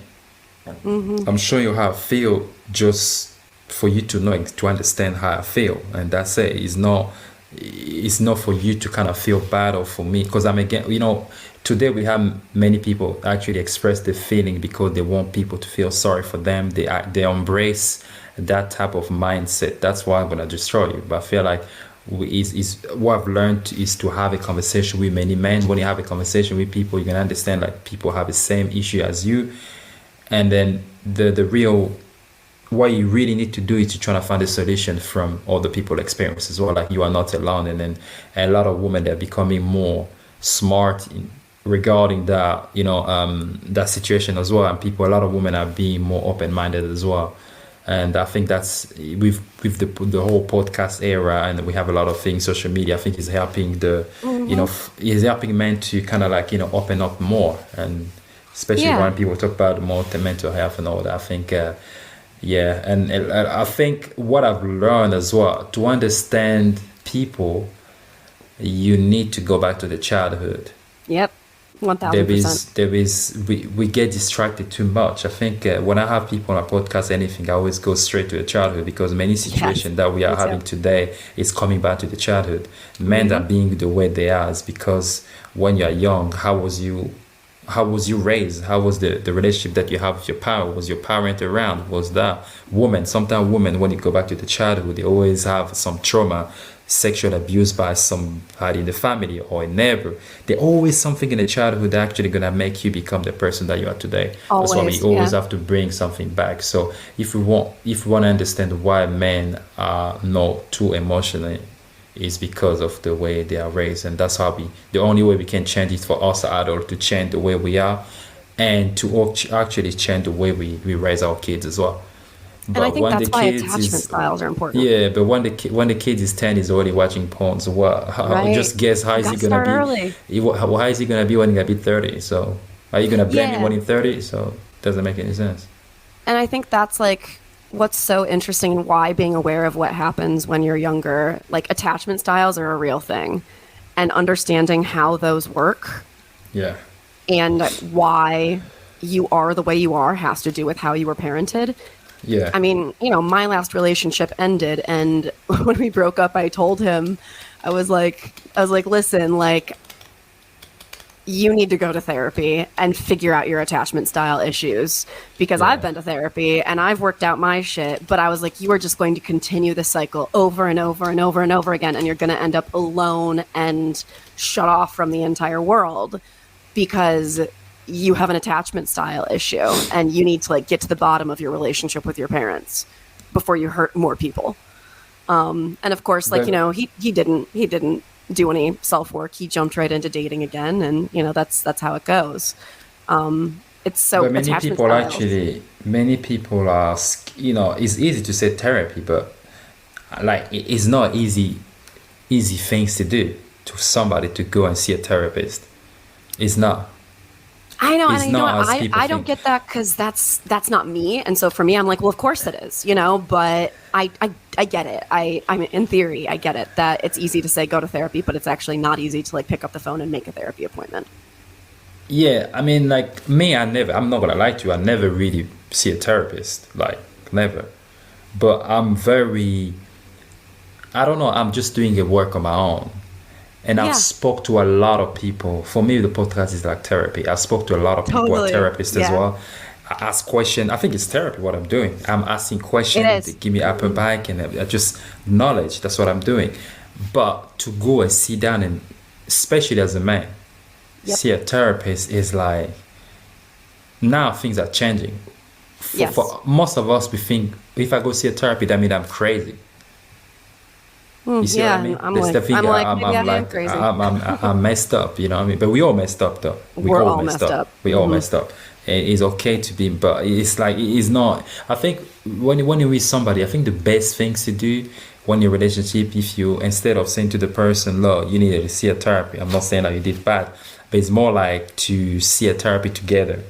I'm showing you how I feel just for you to know, to understand how I feel, and that's it. It's not for you to kind of feel bad or for me, because today we have many people actually express the feeling because they want people to feel sorry for them. They embrace that type of mindset. That's why I'm gonna destroy you. But I feel like what I've learned is to have a conversation with many men. When you have a conversation with people, you can understand like people have the same issue as you, and then the real what you really need to do is to try to find a solution from other people's experience as well. Like you are not alone, and then a lot of women, they're becoming more smart regarding that that situation as well, and a lot of women are being more open-minded as well. And I think that's with the whole podcast era, and we have a lot of things, social media, I think is helping is helping men to kind of like open up more, and especially when people talk about more the mental health and all that. I think and I think what I've learned as well, to understand people, you need to go back to the childhood. Yep. 1000%. We get distracted too much. I think when I have people on a podcast, anything, I always go straight to the childhood, because many situations that we are having today is coming back to the childhood. Men are being the way they are is because when you are young, how was you raised? How was the relationship that you have with your parent? Was your parent around? Was that woman? Sometimes women, when you go back to the childhood, they always have some trauma, sexual abuse by somebody in the family or a neighbor. There's always something in the childhood that actually gonna make you become the person that you are today. That's why we always have to bring something back. So if we want to understand why men are not too emotional, is because of the way they are raised, and that's how the only way we can change it for us adults to change the way we are, and to actually change the way we raise our kids as well. And I think when that's the why kids attachment is styles are important. yeah, but when the kid is 10, he's already watching porn. So Right. just guess how You is he got to gonna start be? early. How is he gonna be when he gonna be 30? So are you gonna blame him Yeah. when he's 30? So doesn't make any sense. And I think that's like what's so interesting and why being aware of what happens when you're younger, like attachment styles are a real thing. And understanding how those work Yeah. and why you are the way you are has to do with how you were parented. Yeah. I mean, my last relationship ended, and when we broke up, I told him, I was like, listen, like, you need to go to therapy and figure out your attachment style issues because I've been to therapy and I've worked out my shit. But I was like, you are just going to continue the cycle over and over and over and over again, and you're going to end up alone and shut off from the entire world because you have an attachment style issue and you need to like get to the bottom of your relationship with your parents before you hurt more people. And of course, like, But- he didn't do any self-work. He jumped right into dating again. And, that's how it goes. It's so But attachment styles. many people are, it's easy to say therapy, but like it's not easy things to do to somebody to go and see a therapist. It's not. I know, It's and you know not what? as people I don't think. get that because that's not me, and so for me, I'm like, well, of course it is, But I get it. I mean, in theory, I get it that it's easy to say go to therapy, but it's actually not easy to like pick up the phone and make a therapy appointment. Yeah, I mean, like me, I'm not gonna lie to you, I never really see a therapist, like never. But I don't know, I'm just doing a work on my own. And Yeah. I've spoke to a lot of people. For me, the podcast is like therapy. I spoke to a lot of people, Totally. therapists as Yeah. well. I ask questions. I think it's therapy what I'm doing. I'm asking questions. It is. They give me upper back and I just knowledge. That's what I'm doing. But to go and sit down and, especially as a man, Yep. see a therapist is like, now things are changing. Yes. For most of us, we think if I go see a therapy, that means I'm crazy. You see what I mean? I'm That's like, the thing. I'm like, I'm maybe I am like, crazy. I'm messed up. You know what I mean? But we all messed up, though. We're all messed up. We all messed up. And it's okay to be, but it's like it's not. I think when you're with somebody, I think the best things to do when you're in a relationship, if you instead of saying to the person, "Look, you need to see a therapy." I'm not saying that you did bad, but it's more like to see a therapy together.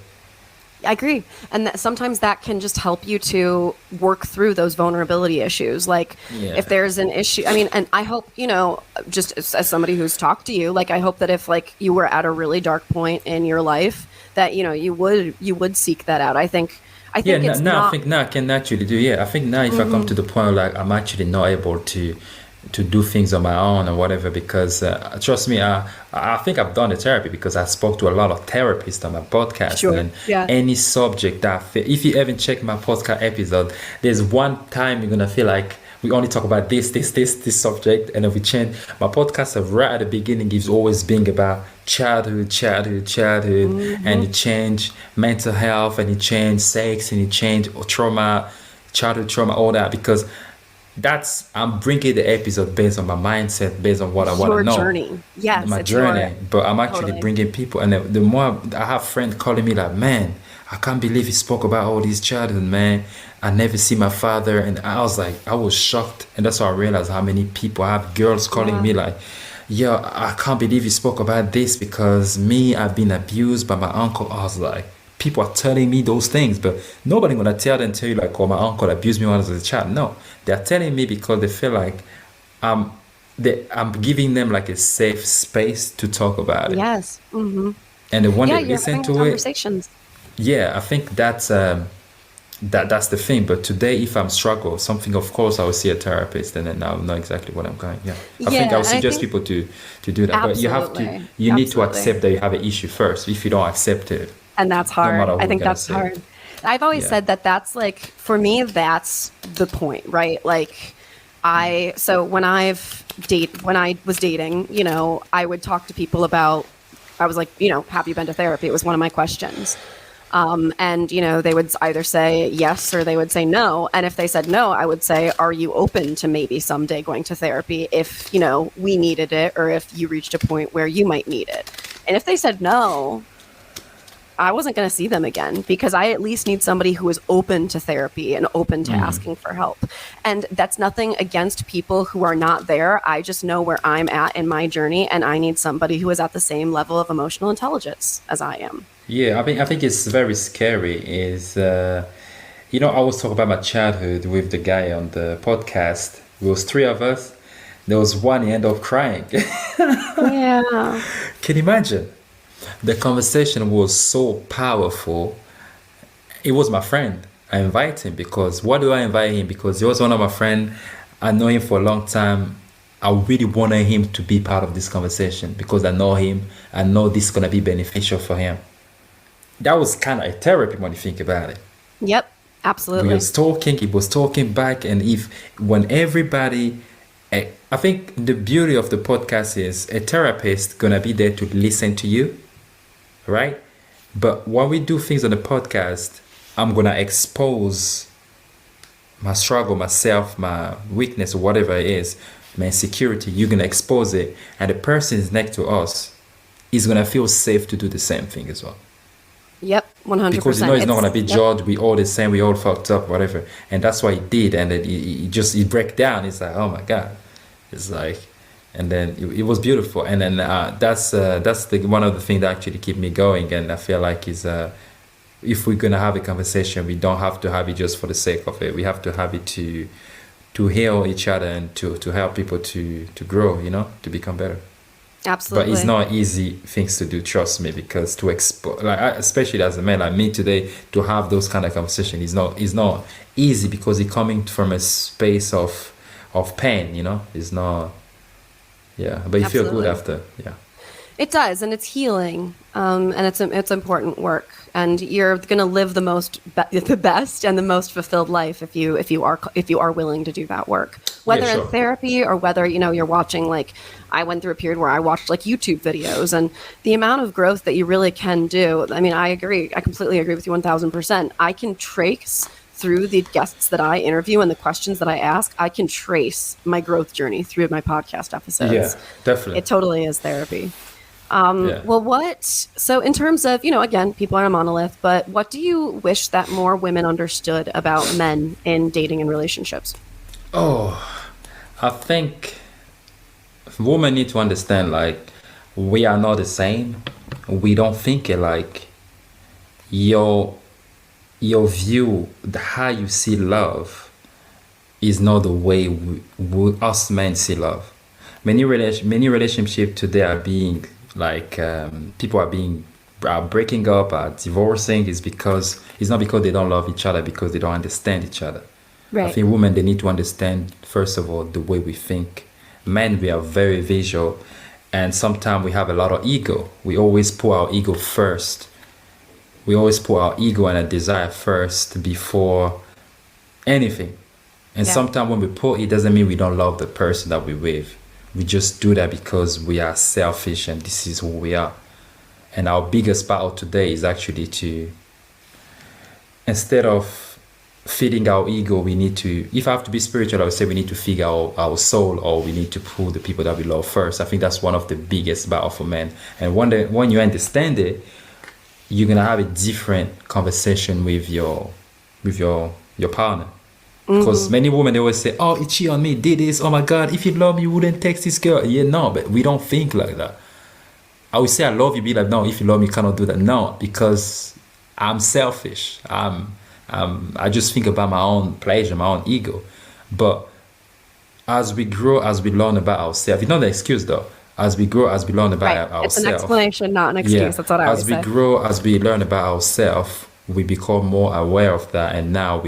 I agree. And sometimes that can just help you to work through those vulnerability issues. Like Yeah. if there's an issue, I mean, and I hope, just as somebody who's talked to you, like I hope that if like you were at a really dark point in your life that, you would seek that out. I think Yeah, it's now not, I think now I can actually do. Yeah, I think now if I come to the point like I'm actually not able to do things on my own or whatever, because trust me, I think I've done the therapy because I spoke to a lot of therapists on my podcast. Sure, And yeah. any subject that if you haven't checked my podcast episode, there's one time you're gonna feel like we only talk about this subject, and if we change my podcast right at the beginning is always being about childhood, and it change mental health, and it change sex, and it change trauma, childhood trauma, all that, because I'm bringing the episode based on my mindset, based on what I want to your know. journey. Yes, My it's journey. your- But I'm actually Totally. bringing people, and the more I have friends calling me like, man, I can't believe he spoke about all these childhood, man. I never see my father, and I was shocked, and that's how I realized how many people I have girls calling me like, yo, I can't believe you spoke about this because me, I've been abused by my uncle. I was like, people are telling me those things, but nobody gonna tell you like, oh, my uncle abused me when I was a child. No, they're telling me because they feel like I'm giving them like a safe space to talk about it. Yes. Mm-hmm. And when Yeah, they you're listen having to it, conversations. yeah, I think that's that's the thing. But today, if I'm struggle something, of course I will see a therapist, and then I'll know exactly what I'm going. Yeah, I think I would and I suggest think- people to do that. But you have to, Absolutely. you need to Absolutely. accept that you have an issue first. If you don't accept it, And that's hard. matter what I think we're gonna that's say. hard. I've always Yeah. said that that's like, for me, that's the point, right? Like so when I was dating, I would talk to people about, I was like, have you been to therapy? It was one of my questions. And, they would either say yes or they would say no. And if they said no, I would say, are you open to maybe someday going to therapy if, we needed it, or if you reached a point where you might need it? And if they said no, I wasn't going to see them again, because I at least need somebody who is open to therapy and open to asking for help. And that's nothing against people who are not there. I just know where I'm at in my journey, and I need somebody who is at the same level of emotional intelligence as I am. Yeah, I think it's very scary. I was talking about my childhood with the guy on the podcast. It was three of us. There was one, he ended up crying. Yeah. Can you imagine? The conversation was so powerful. It was my friend. I invite him because, why do I invite him? Because he was one of my friends. I know him for a long time. I really wanted him to be part of this conversation because I know him. I know this is going to be beneficial for him. That was kind of a therapy when you think about it. Yep, absolutely. We was talking, he was talking back, and when everybody, I think the beauty of the podcast is a therapist going to be there to listen to you, right? But when we do things on the podcast, I'm going to expose my struggle, myself, my weakness, or whatever it is, my insecurity. You're going to expose it, and the person is next to us is going to feel safe to do the same thing as well. Yep, 100%. Because he's not going to be judged. We all the same. We all fucked up, whatever. And that's what he did. And then he break down. It's like, oh my God. It's like, and then it was beautiful. And then that's one of the things that actually keep me going. And I feel like if we're gonna have a conversation, we don't have to have it just for the sake of it. We have to have it to heal each other and to help people to grow. To become better. Absolutely. But it's not easy things to do, trust me, because to expose, especially as a man like me today, to have those kind of conversations is not easy, because it's coming from a space of pain, It's not, yeah. But you feel good after, yeah. It does, and it's healing, and it's important work, and you're going to live the best and the most fulfilled life if you are willing to do that work, whether in therapy or whether you're watching. Like, I went through a period where I watched like YouTube videos, and the amount of growth that you really can do. I mean, I agree. I completely agree with you 1000%. I can trace through the guests that I interview and the questions that I ask. I can trace my growth journey through my podcast episodes. Yeah, definitely. It totally is therapy. Well, so in terms of, again, people are a monolith, but what do you wish that more women understood about men in dating and relationships? Oh, I think women need to understand, like, we are not the same. We don't think alike. Your view, how you see love is not the way us men see love. Many relationships today are being people are breaking up, are divorcing. It's not because they don't love each other, because they don't understand each other. Right. I think women, they need to understand, first of all, the way we think. Men, we are very visual, and sometimes we have a lot of ego. We always put our ego first. We always put our ego and a desire first before anything. And sometimes when we put it, doesn't mean we don't love the person that we're with. We just do that because we are selfish, and this is who we are. And our biggest battle today is actually instead of feeding our ego, we need to, if I have to be spiritual, I would say we need to feed our soul, or we need to put the people that we love first. I think that's one of the biggest battle for men. And when you understand it, you're going to have a different conversation with your partner. Because many women, they always say, oh, he cheated on me, did this, oh my God, if you love me, you wouldn't text this girl. Yeah, no, but we don't think like that. I would say I love you, be like, no, if you love me, you cannot do that. No, because I'm selfish. I just think about my own pleasure, my own ego. But as we grow, as we learn about ourselves, it's not an excuse though. As we grow, as we learn about ourselves. It's an explanation, not an excuse. Yeah. That's what I always say. As we grow, as we learn about ourselves, we become more aware of that. And now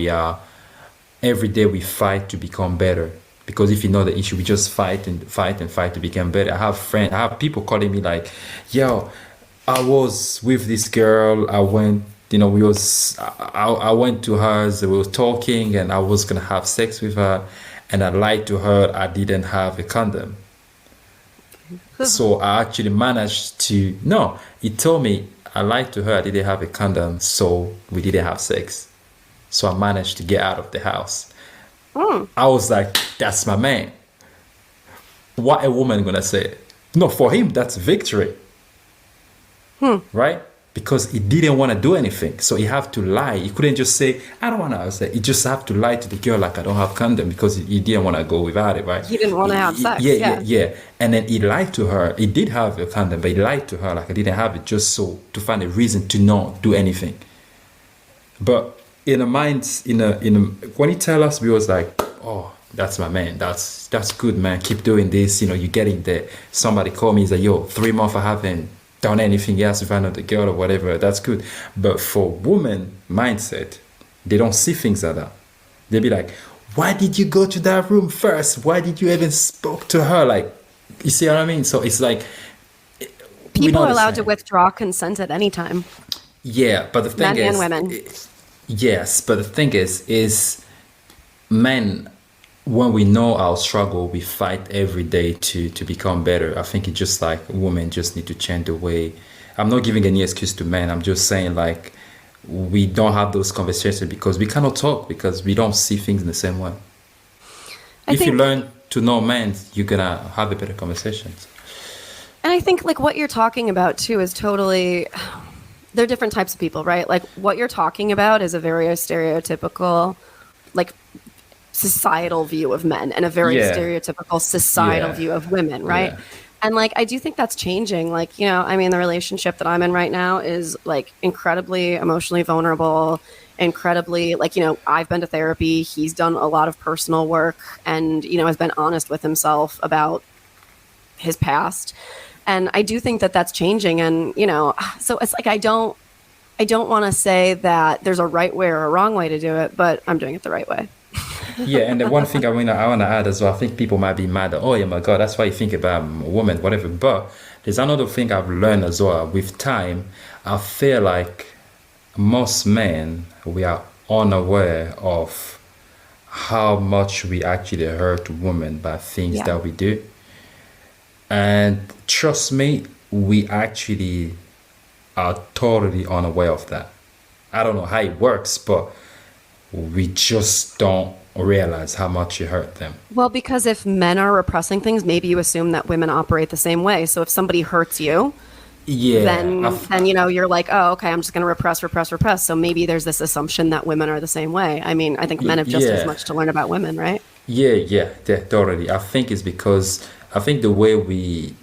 every day we fight to become better. Because if you know the issue, we just fight to become better. I have people calling me like, yo, I was with this girl, I went to hers, we were talking, and I was gonna have sex with her, and I lied to her, I didn't have a condom. So I actually managed to, he told me I lied to her, I didn't have a condom, so we didn't have sex. So I managed to get out of the house. I was like, that's my man. What a woman gonna say? No, for him, that's victory. Right? because he didn't want to do anything. So he have to lie. He couldn't just say, I don't want to have sex. He just have to lie to the girl like, I don't have condom, because he didn't want to go without it, right? He didn't want to have sex. Yeah. And then he lied to her. He did have a condom, but he lied to her like I didn't have it, just so to find a reason to not do anything. But in a mind, when he tell us, we was like, oh, that's my man. That's good, man. Keep doing this. You're getting there. Somebody called me. He's like, yo, 3 months I haven't done anything else to find out the girl or whatever. That's good. But for women mindset, they don't see things like that. They be like, why did you go to that room first? Why did you even spoke to her? Like, you see what I mean? So it's like, people are allowed to withdraw consent at any time. Yeah, but the thing Men and women. Yes, but the thing is men, when we know our struggle, we fight every day to become better. I think it's just like women just need to change the way. I'm not giving any excuse to men. I'm just saying, like, we don't have those conversations because we cannot talk, because we don't see things in the same way. If you learn to know men, you're gonna have a better conversations. And I think, like, what you're talking about too is totally, there are different types of people, right? Like, what you're talking about is a very stereotypical, like, societal view of men, and a very stereotypical societal view of women, right? Yeah. And, like, I do think that's changing. Like, I mean, the relationship that I'm in right now is, like, incredibly emotionally vulnerable, incredibly, like, I've been to therapy. He's done a lot of personal work and, has been honest with himself about his past. And I do think that that's changing. And, so it's like, I don't want to say that there's a right way or a wrong way to do it, but I'm doing it the right way. Yeah, and the one thing I want to add as well, I think people might be mad that, oh yeah, my God, that's why you think about a woman, whatever. But there's another thing I've learned as well. With time, I feel like most men, we are unaware of how much we actually hurt women by things that we do. And trust me, we actually are totally unaware of that. I don't know how it works, but we just don't realize how much you hurt them. Well, because if men are repressing things, maybe you assume that women operate the same way. So if somebody hurts you, then you're like, oh, okay, I'm just going to repress. So maybe there's this assumption that women are the same way. I mean, I think men have just as much to learn about women, right? Yeah, totally. I think it's because I think the way we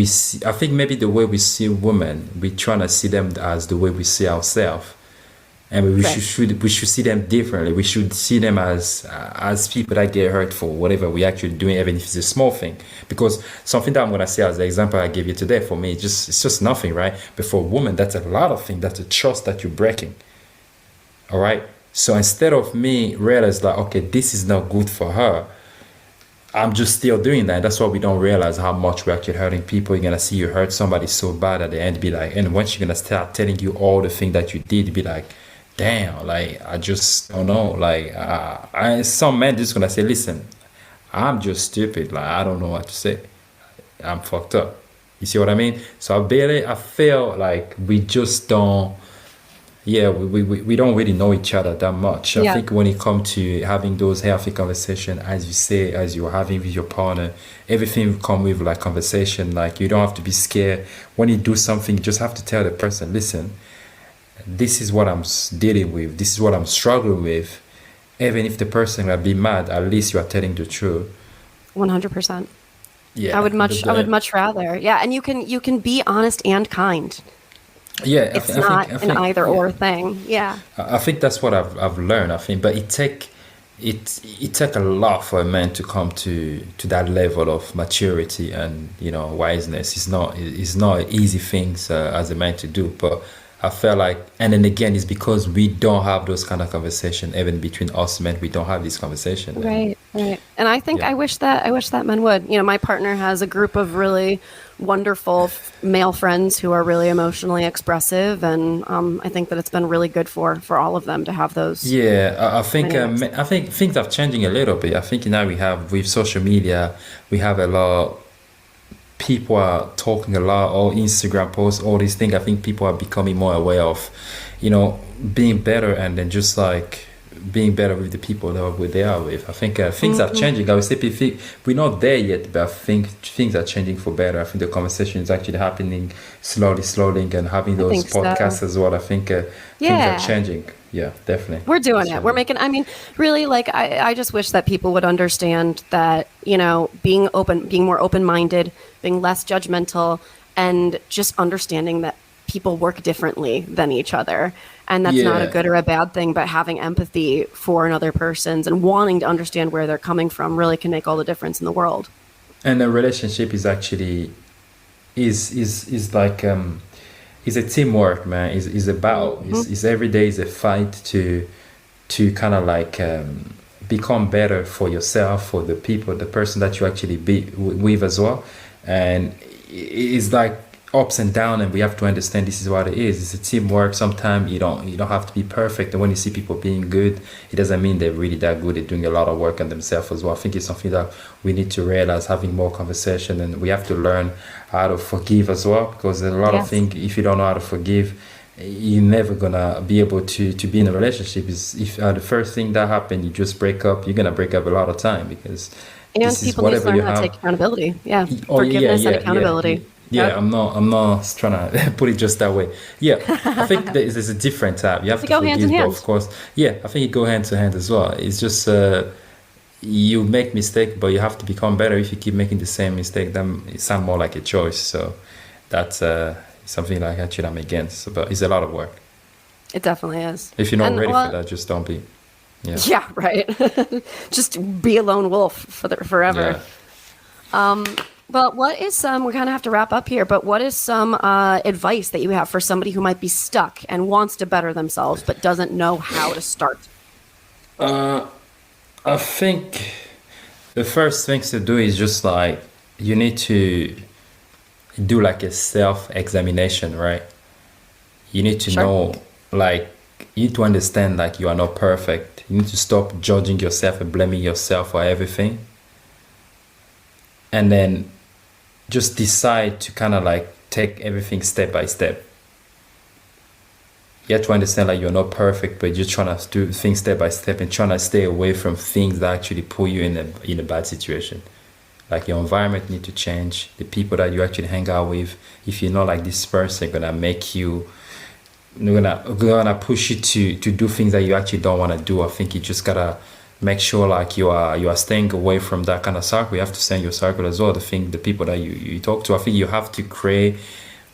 see, I think maybe the way we see women, we trying to see them as the way we see ourselves. And we should see them differently. We should see them as people that get hurt for whatever we're actually doing, even if it's a small thing. Because something that I'm gonna say as the example I gave you today, for me, it's just nothing, right? But for a woman, that's a lot of things. That's a trust that you're breaking. All right. So instead of me realize like, okay, this is not good for her, I'm just still doing that. That's why we don't realize how much we're actually hurting people. You're gonna see you hurt somebody so bad at the end, be like, and once you're gonna start telling you all the things that you did, be like, damn, like, I just don't know. Like, some men just gonna say, listen, I'm just stupid. Like, I don't know what to say. I'm fucked up. You see what I mean? So I feel like we just don't, we don't really know each other that much. I think when it comes to having those healthy conversations, as you say, as you're having with your partner, everything come with like conversation. Like, you don't have to be scared. When you do something, you just have to tell the person, listen, this is what I'm dealing with. This is what I'm struggling with. Even if the person will be mad, at least you are telling the truth. 100%. Yeah, I would much rather. Yeah, and you can be honest and kind. Yeah, it's not an either or thing. Yeah, I think that's what I've learned. I think, but it take a lot for a man to come to that level of maturity and wiseness. It's not an easy things as a man to do, but I felt like, and then again, it's because we don't have those kind of conversation. Even between us men, we don't have this conversation. Right. And I think I wish that men would. My partner has a group of really wonderful male friends who are really emotionally expressive, and I think that it's been really good for all of them to have those. Yeah, I think things are changing a little bit. I think now with social media, we have a lot. People are talking a lot, all Instagram posts, all these things. I think people are becoming more aware of, being better, and then just like being better with the people that they are with. I think things are changing. I would say we're not there yet, but I think things are changing for better. I think the conversation is actually happening slowly, and having those podcasts as well. I think things are changing. Yeah, definitely. We're doing it. We're making, I mean, really, like, I just wish that people would understand that, you know, being more open-minded, being less judgmental, and just understanding that people work differently than each other. And that's not a good or a bad thing, but having empathy for another person's and wanting to understand where they're coming from really can make all the difference in the world. And a relationship is actually, is like, is a teamwork, man. Is about, is every day is a fight to kind of like become better for yourself, for the people, the person that you actually be with as well. And it's like ups and downs, and we have to understand this is what it is. It's a teamwork. Sometimes you don't have to be perfect, and when you see people being good, it doesn't mean they're really that good. They're doing a lot of work on themselves as well. I think it's something that we need to realize, having more conversation, and we have to learn how to forgive as well, because there's a lot of things, if you don't know how to forgive, you're never gonna be able to be in a relationship. Is if the first thing that happened, you just break up, you're gonna break up a lot of time, because and people need to learn how to take accountability. Forgiveness and accountability. Yeah, I'm not trying to put it just that way. Yeah, I think there's a different type. You have to go forgive hand in hand. both, of course. Yeah, I think it go hand to hand as well. It's just you make mistake, but you have to become better. If you keep making the same mistake, then it sounds more like a choice. So that's something like actually I'm against. But it's a lot of work. It definitely is. If you're not ready for that, just don't be. Yeah, right. Just be a lone wolf forever. Yeah. Well, what is some, we kind of have to wrap up here, but what is some advice that you have for somebody who might be stuck and wants to better themselves but doesn't know how to start? I think the first thing to do is just like, you need to do like a self-examination, right? You need to know, like, you need to understand like you are not perfect. You need to stop judging yourself and blaming yourself for everything. And then just decide to kind of like take everything step by step. You have to understand like you're not perfect, but you're trying to do things step by step and trying to stay away from things that actually put you in a bad situation. Like your environment need to change. The people that you actually hang out with, if you're not like this person, gonna make you, gonna push you to do things that you actually don't want to do. I think you just gotta make sure like you are staying away from that kind of circle. You have to stay in your circle as well. The people that you talk to. I think you have to create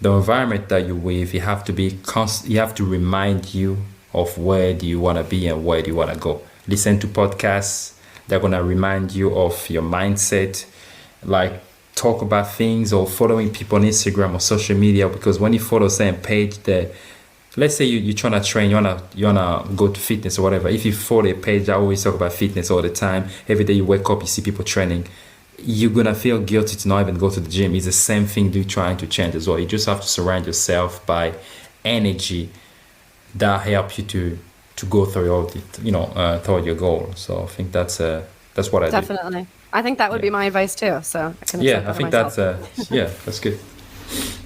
the environment that you're with. You have to be you have to remind you of where do you want to be and where do you want to go. Listen to podcasts. They're gonna remind you of your mindset. Like talk about things, or following people on Instagram or social media, because when you follow same page that, let's say you're trying to train, you wanna go to fitness or whatever. If you follow a page that always talk about fitness all the time, every day you wake up, you see people training, you're gonna feel guilty to not even go to the gym. It's the same thing you're trying to change as well. You just have to surround yourself by energy that help you to go through toward your goal. So I think that's what I do. Definitely. I think that would be my advice too. So I can I think that's that's good.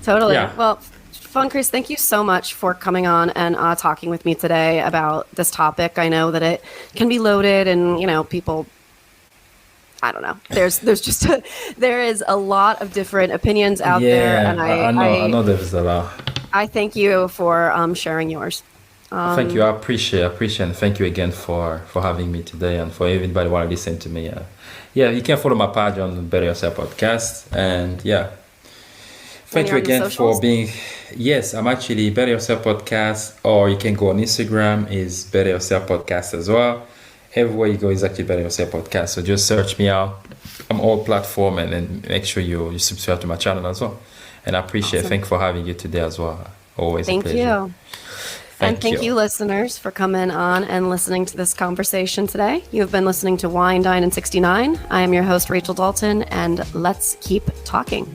Totally. Yeah. Well, Phonchrist, thank you so much for coming on and talking with me today about this topic. I know that it can be loaded, and people, I don't know. There is a lot of different opinions out there, and I know there's a lot. I thank you for sharing yours. Thank you. I appreciate it. And thank you again for having me today, and for everybody want to listen to me. You can follow my page on Better Yourself Podcast, and thank you again for being. Yes, I'm actually Better Yourself Podcast, or you can go on Instagram, is Better Yourself Podcast as well. Everywhere you go is actually Better Yourself Podcast. So just search me out. I'm all platform, and then make sure you subscribe to my channel as well. And I appreciate it. Thank you for having you today as well. Always a pleasure. Thank you. And thank you, listeners, for coming on and listening to this conversation today. You have been listening to Wine, Dine, and 69. I am your host, Rachel Dalton, and let's keep talking.